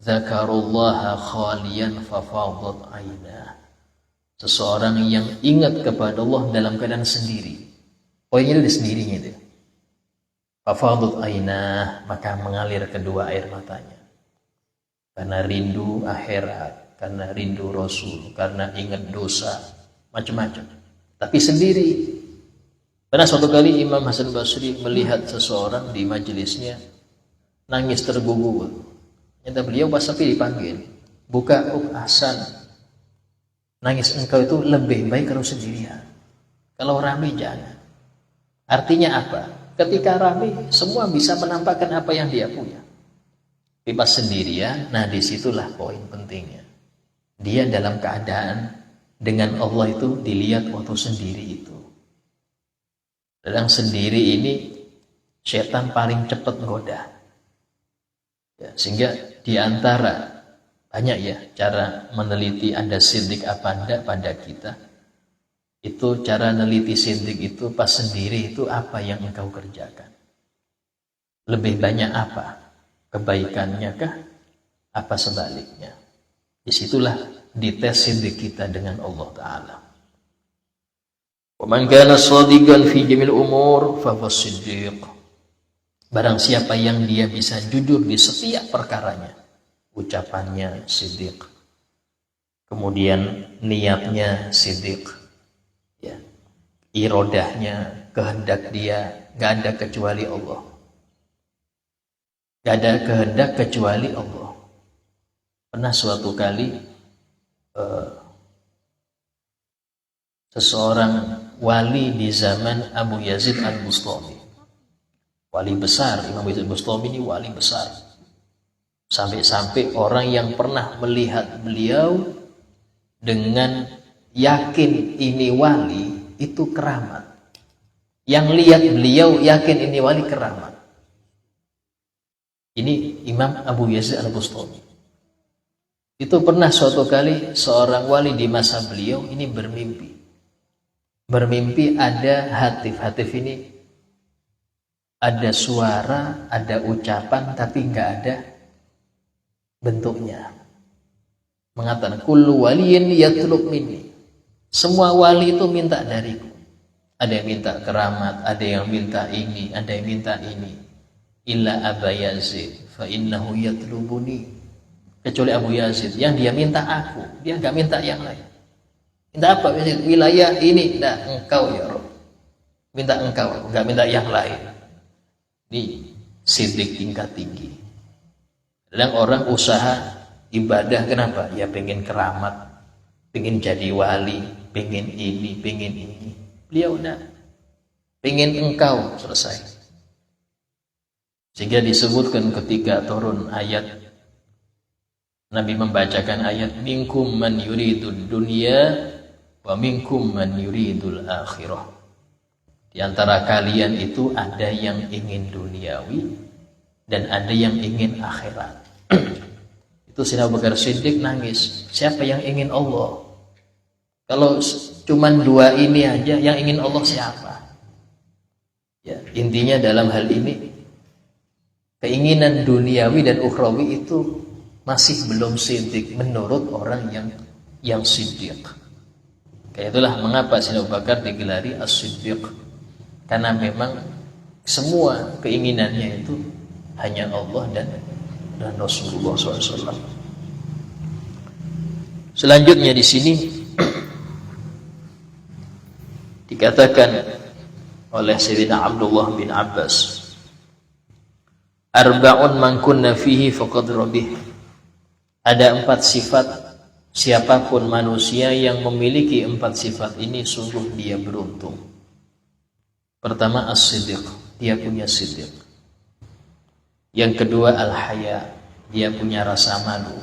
dzakarullaha khaliyan fafadat ainah. Seseorang yang ingat kepada Allah dalam keadaan sendiri. Poinnya itu di sendirinya itu. Fafadat ainah, maka mengalir kedua air matanya. Karena rindu akhirat, karena rindu Rasul, karena ingat dosa, macam-macam. Tapi sendiri. Pernah suatu kali Imam Hasan Basri melihat seseorang di majelisnya nangis tergugur. Nyata beliau pas sampai dipanggil, buka Hasan, nangis engkau itu lebih baik kalau sendirian. Kalau ramai jangan. Artinya apa? Ketika ramai semua bisa menampakkan apa yang dia punya. Pas sendirian, nah disitulah poin pentingnya. Dia dalam keadaan dengan Allah itu dilihat waktu sendiri itu. Dalam sendiri ini setan paling cepat menggoda. Ya, sehingga diantara banyak ya cara meneliti Anda siddiq apa enggak pada kita. Itu cara meneliti siddiq itu pas sendiri itu apa yang engkau kerjakan. Lebih banyak apa? Kebaikannya kah? Apa sebaliknya? Disitulah dites siddiq kita dengan Allah Ta'ala. Wa man kana shadiqan fi jamil umur fa huwa siddiq. Barang siapa yang dia bisa jujur di setiap perkaranya, ucapannya siddiq, kemudian niatnya siddiq, ya, irodahnya, kehendak dia gak ada kecuali Allah. Gak ada kehendak kecuali Allah. Pernah suatu kali seseorang wali di zaman Abu Yazid Al-Bustami, wali besar, Imam Yazid Al-Bustami ini wali besar. Sampai-sampai orang yang pernah melihat beliau dengan yakin ini wali itu keramat. Yang lihat beliau yakin ini wali keramat. Ini Imam Abu Yazid Al-Bustami. Itu pernah suatu kali seorang wali di masa beliau ini bermimpi. Bermimpi ada hatif. Hatif ini ada suara, ada ucapan, tapi nggak ada bentuknya. Mengatakan kullu waliyin yatlub minni. Semua wali itu minta dariku. Ada yang minta keramat, ada yang minta ini, ada yang minta ini. Illa Aba Yazid fa innahu yatlubuni. Kecuali Abu Yazid yang dia minta aku, dia nggak minta yang lain. Minta apa? Wilayah ini, nah engkau ya Rabb. Minta engkau, nggak minta yang lain. Ini siddiq tingkat tinggi. Kadang orang usaha ibadah kenapa? Ya pengen keramat, pengen jadi wali, pengen ini, pengen ini. Beliau enggak. Pengen engkau, selesai. Sehingga disebutkan ketika turun ayat, Nabi membacakan ayat minkum man yuridud dunya wa minkum man yuridul akhirah. Di antara kalian itu ada yang ingin duniawi dan ada yang ingin akhirat. Itu Sayyidina Abu Bakar Siddiq nangis. Siapa yang ingin Allah? Kalau cuman dua ini aja, yang ingin Allah siapa? Ya, intinya dalam hal ini keinginan duniawi dan ukhrawi itu masih belum siddiq menurut orang yang siddiq. Kayak itulah mengapa Sayyidina Abu Bakar digelari as-siddiq, karena memang semua keinginannya itu hanya Allah dan Rasulullah SAW. Selanjutnya di sini dikatakan oleh Sayyidina Abdullah bin Abbas, arba'un man kunna fihi faqad rabih. Ada 4 sifat, siapapun manusia yang memiliki 4 sifat ini sungguh dia beruntung. Pertama as-siddiq, dia punya siddiq. Yang kedua al-haya, dia punya rasa malu.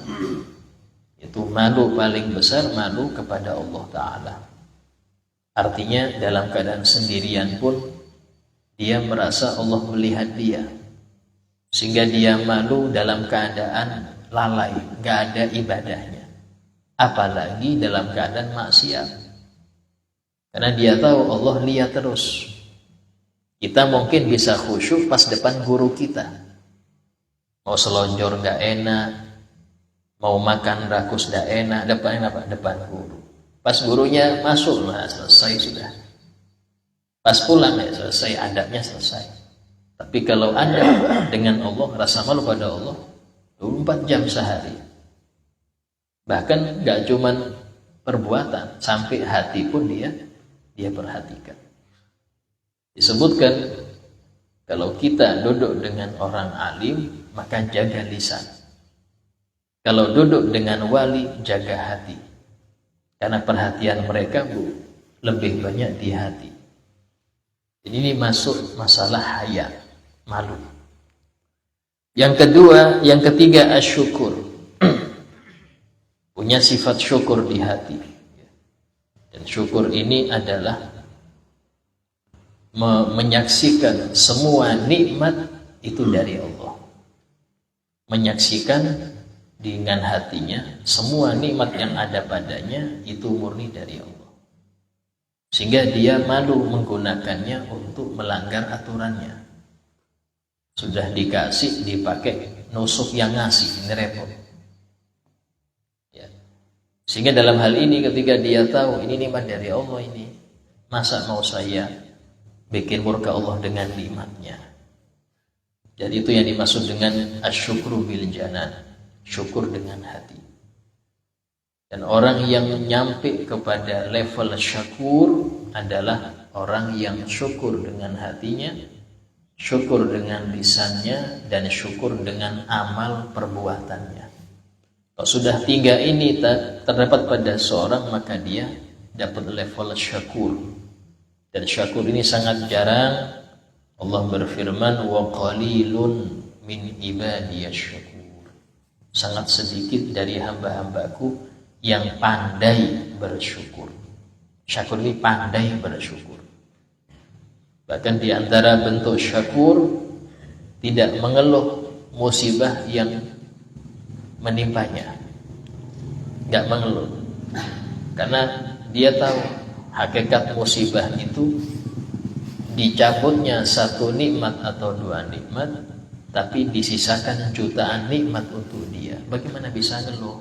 Itu malu paling besar, malu kepada Allah Ta'ala. Artinya dalam keadaan sendirian pun dia merasa Allah melihat dia, sehingga dia malu dalam keadaan lalai, gak ada ibadahnya, apalagi dalam keadaan maksiat, karena dia tahu Allah lihat terus. Kita mungkin bisa khusyuk pas depan guru kita, mau selonjor gak enak, mau makan rakus gak enak, depan guru. Pas gurunya masuk, nah selesai sudah. Pas pulang ya selesai, adabnya selesai. Tapi kalau adab dengan Allah, rasa malu pada Allah 24 jam sehari. Bahkan gak cuman perbuatan, sampai hati pun dia perhatikan. Disebutkan kalau kita duduk dengan orang alim, maka jaga lisan. Kalau duduk dengan wali, jaga hati. Karena perhatian mereka lebih banyak di hati. Jadi ini masuk masalah haya, malu. Yang ketiga asyukur. Punya sifat syukur di hati. Dan syukur ini adalah menyaksikan semua nikmat itu dari Allah. Menyaksikan dengan hatinya semua nikmat yang ada padanya itu murni dari Allah, sehingga dia malu menggunakannya untuk melanggar aturannya. Sudah dikasih, dipakai, nusuk yang ngasih, ini repot ya. Sehingga dalam hal ini ketika dia tahu ini nikmat dari Allah, ini masa mau saya bikin murka Allah dengan nikmatnya. Jadi itu yang dimaksud dengan asyukru bil janan, syukur dengan hati. Dan orang yang nyampe kepada level syakur adalah orang yang syukur dengan hatinya, syukur dengan lisannya, dan syukur dengan amal perbuatannya. Kalau sudah 3 ini terdapat pada seorang, maka dia dapat level syakur. Dan syakur ini sangat jarang. Allah berfirman, wa qalilun min ibadiyasy syakur. Sangat sedikit dari hamba-hambaku yang pandai bersyukur. Syakur ini pandai bersyukur. Bahkan di antara bentuk syakur, tidak mengeluh musibah yang menimpanya. Gak mengeluh. Karena dia tahu Hakikat musibah itu dicabutnya satu nikmat atau dua nikmat, tapi disisakan jutaan nikmat untuk dia. Bagaimana bisa ngeluh?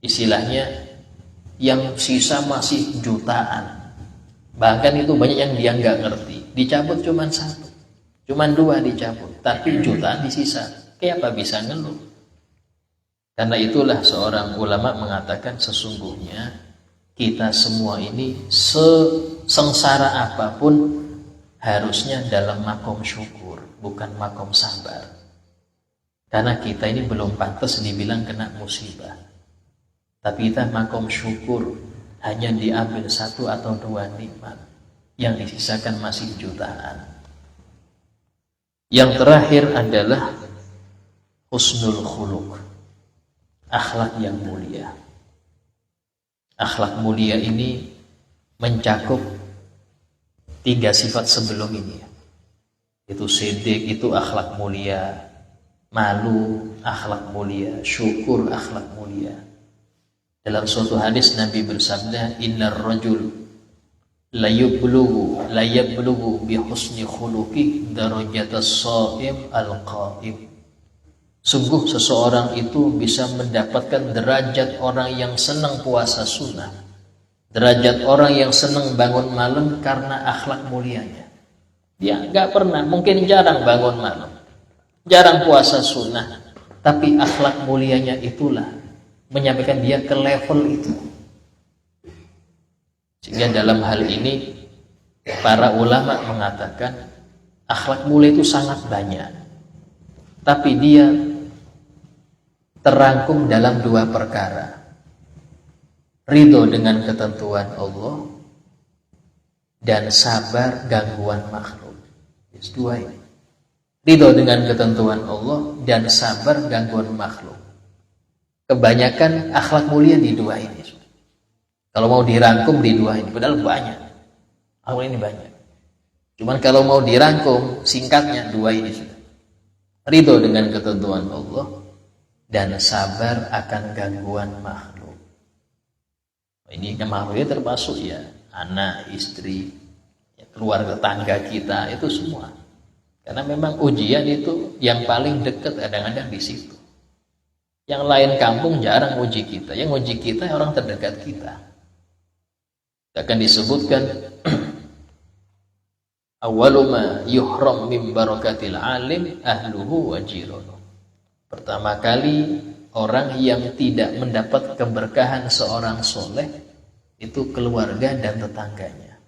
Istilahnya yang sisa masih jutaan. Bahkan itu banyak yang dia nggak ngerti. Dicabut cuman satu, cuman dua dicabut, tapi jutaan disisa. Kayak apa bisa ngeluh? Karena itulah seorang ulama mengatakan sesungguhnya kita semua ini sesengsara apapun harusnya dalam makom syukur, bukan makom sabar. Karena kita ini belum pantas dibilang kena musibah. Tapi kita makom syukur, hanya diambil satu atau dua nikmat, yang disisakan masih jutaan. Yang terakhir adalah husnul khuluq, akhlak yang mulia. Akhlak mulia ini mencakup 3 sifat sebelum ini. Itu sidik, itu akhlak mulia. Malu, akhlak mulia. Syukur, akhlak mulia. Dalam suatu hadis Nabi bersabda, innar rajul la yablughu bi husni khuluqi darajatas shaim al-qaim. Sungguh seseorang itu bisa mendapatkan derajat orang yang senang puasa sunnah, derajat orang yang senang bangun malam karena akhlak mulianya. Dia nggak pernah, mungkin jarang bangun malam, jarang puasa sunnah, tapi akhlak mulianya itulah menyampaikan dia ke level itu. Sehingga dalam hal ini para ulama mengatakan akhlak mulia itu sangat banyak, tapi dia terangkum dalam 2 perkara: ridho dengan ketentuan Allah dan sabar gangguan makhluk. Dua ini, ridho dengan ketentuan Allah dan sabar gangguan makhluk. Kebanyakan akhlak mulia di 2 ini. Kalau mau dirangkum di 2 ini, padahal banyak. Akhlak ini banyak. Cuman kalau mau dirangkum singkatnya 2 ini sudah. Ridho dengan ketentuan Allah dan sabar akan gangguan makhluk. Ini kan makhluknya termasuk ya anak, istri, ya, keluarga tangga kita, itu semua. Karena memang ujian itu yang paling dekat kadang-kadang di situ. Yang lain kampung jarang uji kita. Yang uji kita orang terdekat kita. Akan disebutkan awwalu ma yuhram min barakatil alim ahluhu wa jiranu. Pertama kali orang yang tidak mendapat keberkahan seorang soleh itu keluarga dan tetangganya.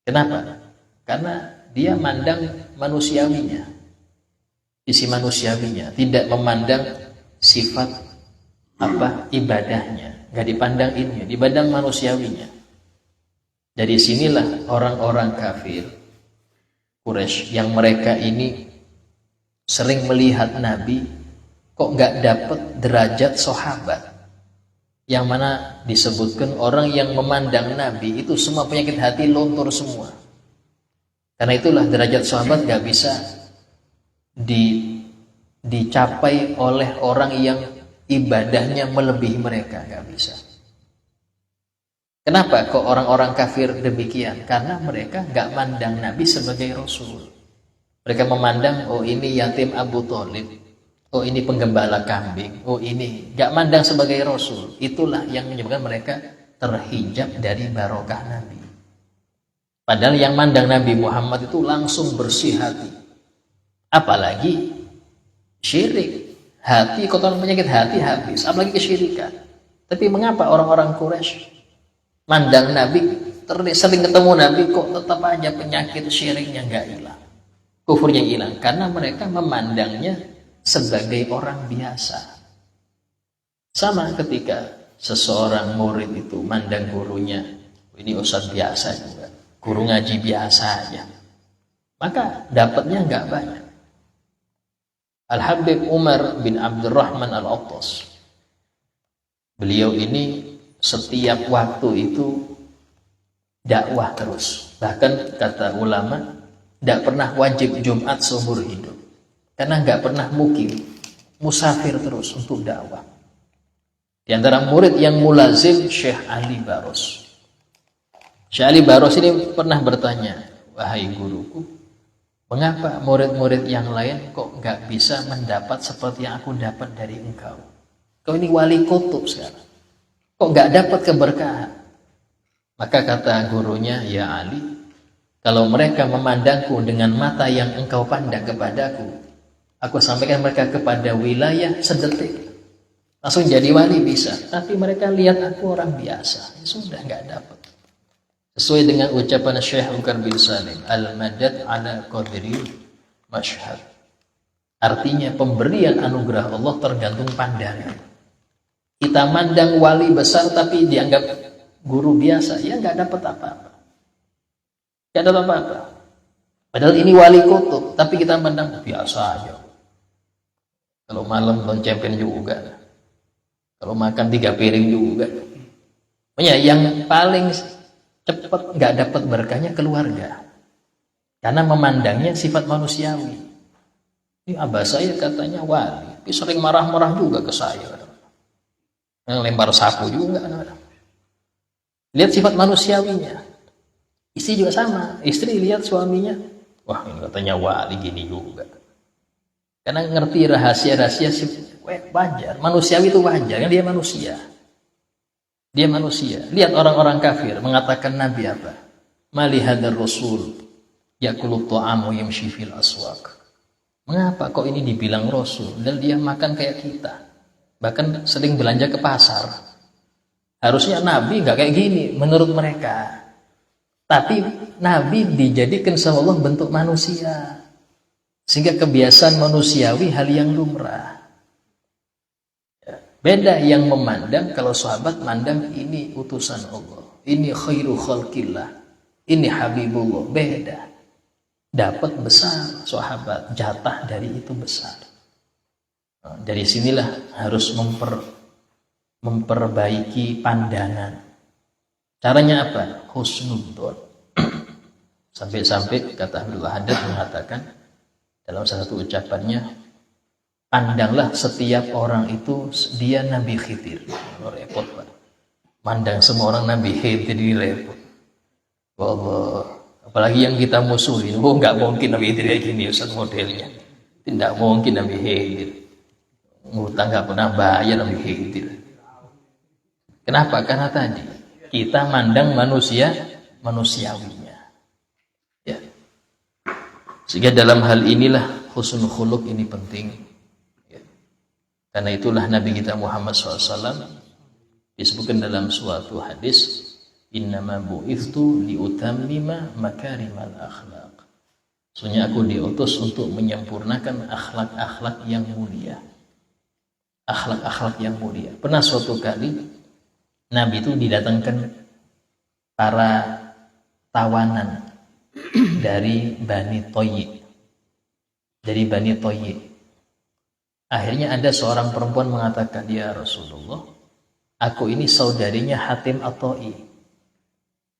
Kenapa? Karena dia mandang manusiawinya, sisi manusiawinya, tidak memandang sifat ibadahnya, nggak dipandang ini, dipandang manusiawinya. Dari sinilah orang-orang kafir Quraisy yang mereka ini sering melihat Nabi kok nggak dapat derajat sahabat, yang mana disebutkan orang yang memandang Nabi itu semua penyakit hati luntur semua. Karena itulah derajat sahabat nggak bisa dicapai oleh orang yang ibadahnya melebihi mereka, nggak bisa. Kenapa kok orang-orang kafir demikian? Karena mereka nggak mandang Nabi sebagai Rasul. Mereka memandang, oh ini yatim Abu Thalib, oh ini penggembala kambing, oh ini nggak mandang sebagai Rasul. Itulah yang menyebabkan mereka terhijab dari barokah Nabi. Padahal yang mandang Nabi Muhammad itu langsung bersih hati. Apalagi syirik, hati kotoran penyakit hati habis, apalagi kesyirikan. Tapi mengapa orang-orang Quraisy mandang Nabi, sering ketemu Nabi kok tetap aja penyakit syiriknya nggak hilang, kufurnya hilang? Karena mereka memandangnya sebagai orang biasa. Sama ketika seseorang murid itu mandang gurunya, ini ustadz biasa juga, guru ngaji biasa aja, maka dapatnya nggak banyak. Al-Habib Umar bin Abdurrahman Al-Attas, beliau ini setiap waktu itu dakwah terus. Bahkan kata ulama, tidak pernah wajib Jumat seumur hidup. Karena nggak pernah mukim, musafir terus untuk dakwah. Di antara murid yang mulazim Syekh Ali Baros. Syekh Ali Baros ini pernah bertanya, wahai guruku, mengapa murid-murid yang lain kok nggak bisa mendapat seperti yang aku dapat dari engkau? Kau ini wali kutub sekarang, kok nggak dapat keberkahan? Maka kata gurunya, ya Ali, kalau mereka memandangku dengan mata yang engkau pandang kepadaku, aku sampaikan mereka kepada wilayah sedetik, langsung jadi wali bisa. Tapi mereka lihat aku orang biasa, sudah nggak dapat. Sesuai dengan ucapan Syekh Ukar bin Salim, al-madad ala qadri mashhad. Artinya pemberian anugerah Allah tergantung pandangan. Kita mandang wali besar tapi dianggap guru biasa, ya nggak dapat apa-apa. Nggak dapat apa-apa. Padahal ini wali kutub, tapi kita mandang biasa aja. Kalau malam non champion juga, kalau makan 3 piring juga. Makanya yang paling cepat nggak dapat berkahnya keluarga, karena memandangnya sifat manusiawi. Ini abah saya katanya wali, tapi sering marah-marah juga ke saya, lempar sapu juga. Lihat sifat manusiawinya. Istri juga sama, istri lihat suaminya, wah ini katanya wali gini juga. Karena ngerti rahasia-rahasia wajar, manusiawi itu wajar, kan dia manusia. Dia manusia. Lihat orang-orang kafir mengatakan Nabi apa? Mali hadar Rasul yakulut ta'amu yamshi fil aswaq. Mengapa kok ini dibilang Rasul? Dan dia makan kayak kita. Bahkan sering belanja ke pasar. Harusnya Nabi nggak kayak gini menurut mereka. Tapi Nabi dijadikan sama Allah bentuk manusia. Sehingga kebiasaan manusiawi hal yang lumrah. Beda yang memandang, kalau sahabat mandang ini utusan Allah, ini khairu khalqillah, ini habibullah. Beda. Dapat besar sahabat, jatah dari itu besar. Dari sinilah harus memperbaiki pandangan. Caranya apa? Husnudzon. Sampai-sampai kata Abdullah Haddad mengatakan dalam salah satu ucapannya, pandanglah setiap orang itu dia Nabi Khidir. Repot Pak. Mandang semua orang Nabi Khidir ini repot. Allah. Apalagi yang kita musuhin. Oh nggak mungkin Nabi Khidir kayak gini Ustaz modelnya. Tidak mungkin Nabi Khidir. Ngutang nggak pernah bayar Nabi Khidir. Kenapa? Karena tadi kita mandang manusiawinya. Ya. Sehingga dalam hal inilah husnul khuluq ini penting. Karena itulah Nabi kita Muhammad SAW disebutkan dalam suatu hadis, innama bu'ithtu liutammima makarimal akhlaq. Sesungguhnya aku diutus untuk menyempurnakan akhlak-akhlak yang mulia. Akhlak-akhlak yang mulia. Pernah suatu kali Nabi itu didatangkan para tawanan dari Bani Toyib. Dari Bani Toyib. Akhirnya ada seorang perempuan mengatakan, ya Rasulullah, aku ini saudarinya Hatim At-Ta'i.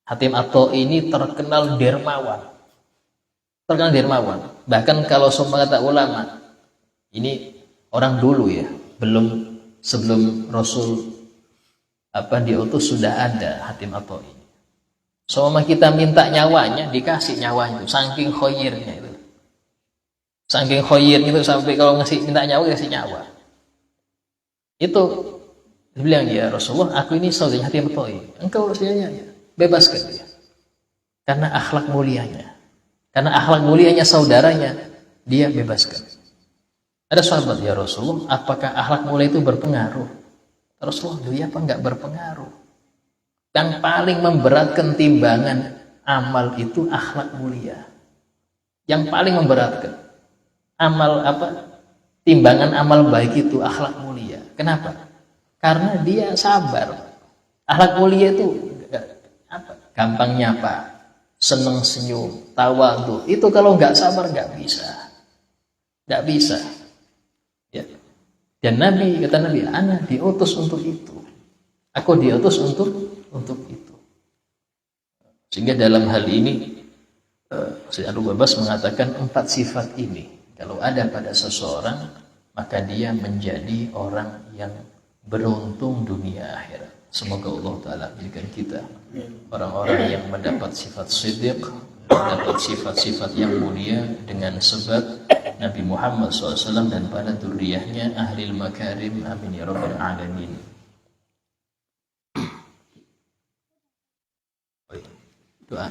Hatim At-Ta'i ini terkenal dermawan. Terkenal dermawan. Bahkan kalau semua kata ulama, ini orang dulu ya, sebelum Rasul diutus sudah ada Hatim At-Ta'i. Semua kita minta nyawanya, dikasih nyawanya itu, saking khoyirnya itu. Saking khoyirnya itu sampai kalau minta nyawa kasih nyawa. Itu dia bilang, ya Rasulullah, aku ini saudaranya Hatim At-Ta'i. Engkau saudaranya ya, bebaskan dia. Karena akhlak mulianya. Karena akhlak mulianya saudaranya, dia bebaskan. Ada sahabat, ya Rasulullah, apakah akhlak mulia itu berpengaruh? Rasulullah, ya apa enggak berpengaruh? Yang paling memberatkan timbangan amal itu akhlak mulia. Yang paling memberatkan timbangan amal baik itu akhlak mulia. Kenapa? Karena dia sabar. Akhlak mulia itu gampang nyapa, seneng senyum, tawadhu. Itu kalau nggak sabar nggak bisa. Ya. Dan kata Nabi, ana diutus untuk itu. Aku diutus untuk itu. Sehingga dalam hal ini Syekh Abdul Babas mengatakan 4 sifat ini kalau ada pada seseorang, maka dia menjadi orang yang beruntung dunia akhirat. Semoga Allah Ta'ala menjadikan kita orang-orang yang mendapat sifat siddiq, mendapat sifat-sifat yang mulia dengan sebab Nabi Muhammad SAW dan para dzurriyyahnya ahlil makarim. Amin ya rabbal alamin. Doa.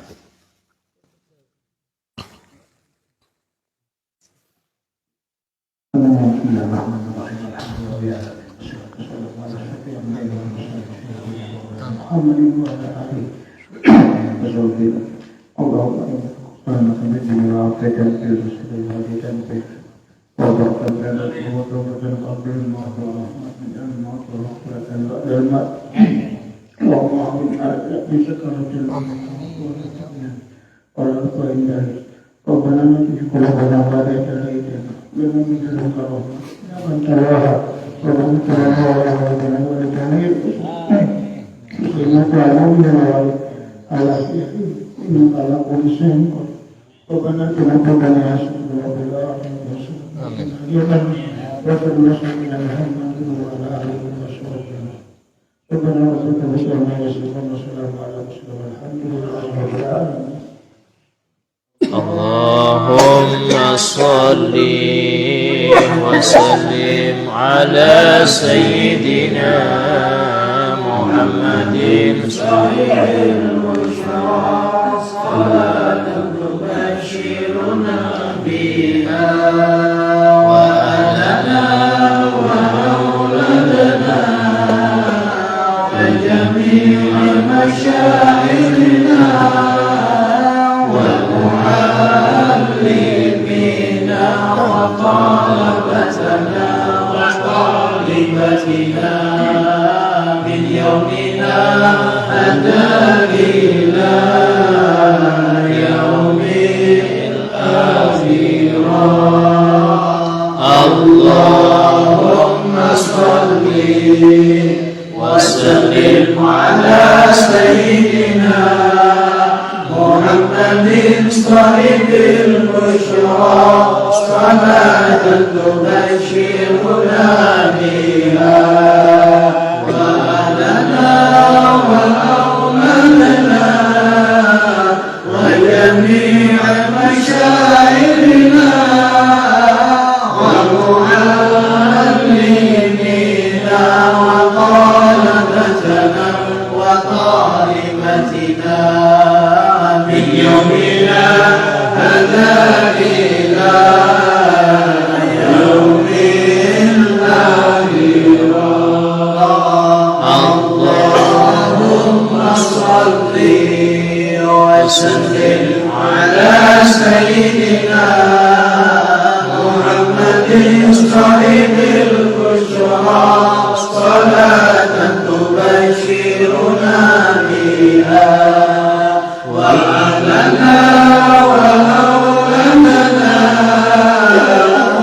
Allahumma salli wa sallim ala sayyidina Muhammadin sahihil musyara salatan tubashiruna biha wa alana wa mauladana wa jami'i masyairina wa muallimina wa talabatana wa talibatina min yawmina hada ila yaumil akhirah. Allahumma salli wa sallim ala sayyidina Muhammadin sahibil musyara salatan tubashiruna biha wa alana wa auladana wa jami'a masyairina wa muallimina wa talabatana wa talibatina min yawmina hada ila yaumil akhirah. Allahumma salli wa sallim ala sayyidina Muhammadin sahibil busyra salatan tubashiruna biha wa alana wa auladana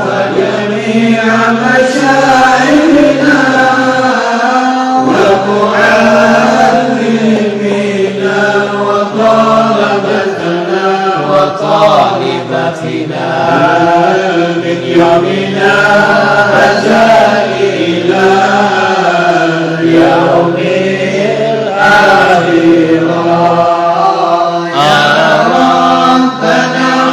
wa jami'a masyairina wa muallimina wa talabatana wa talibatina min yawmina hadha ila yaumil akhirah. ربنا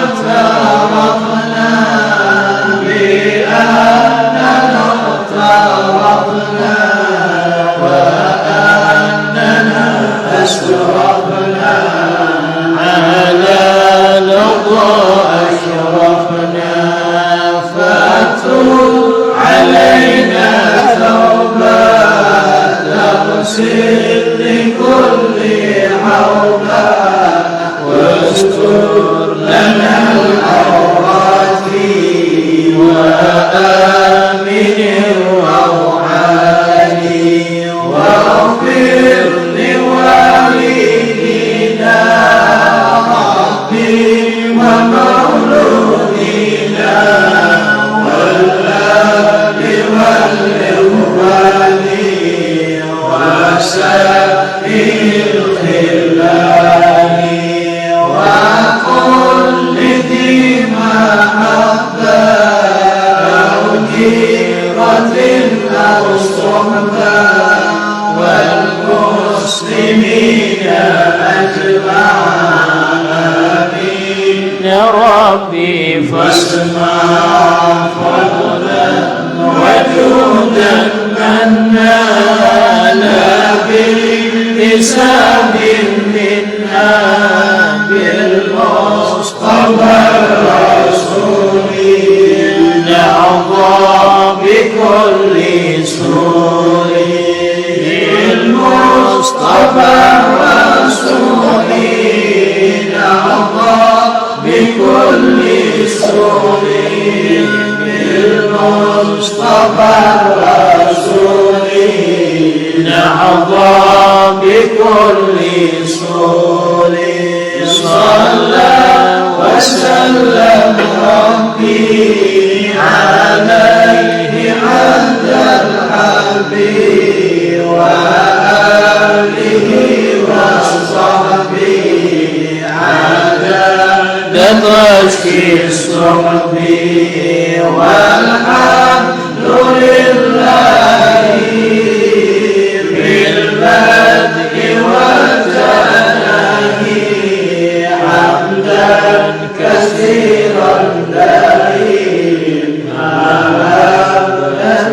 المسلمين أجمعين يا ربي فاسمع فضلا وجودا منا لا بالحساب منا بالمصطفى الرسول نعظى بكل سرور بالمصطفى الرسول نعظى بكل سرور بالمصطفى الرسول نعظى بكل سرور صلى وسلم ربي عليه عند الحبيب وآله وصحبه عدد تشكي الصحب والحمد لله بالبدء والثناء حمدا كثيرا دائما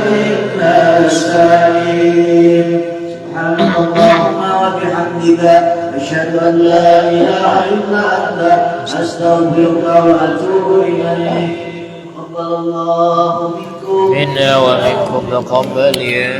منا سليم سبحانك اللهم وبحمدك أشهد أن لا إله إلا أنت أستغفرك وأتوب إليك. تقبل الله منكم منا ومنكم تقبل يا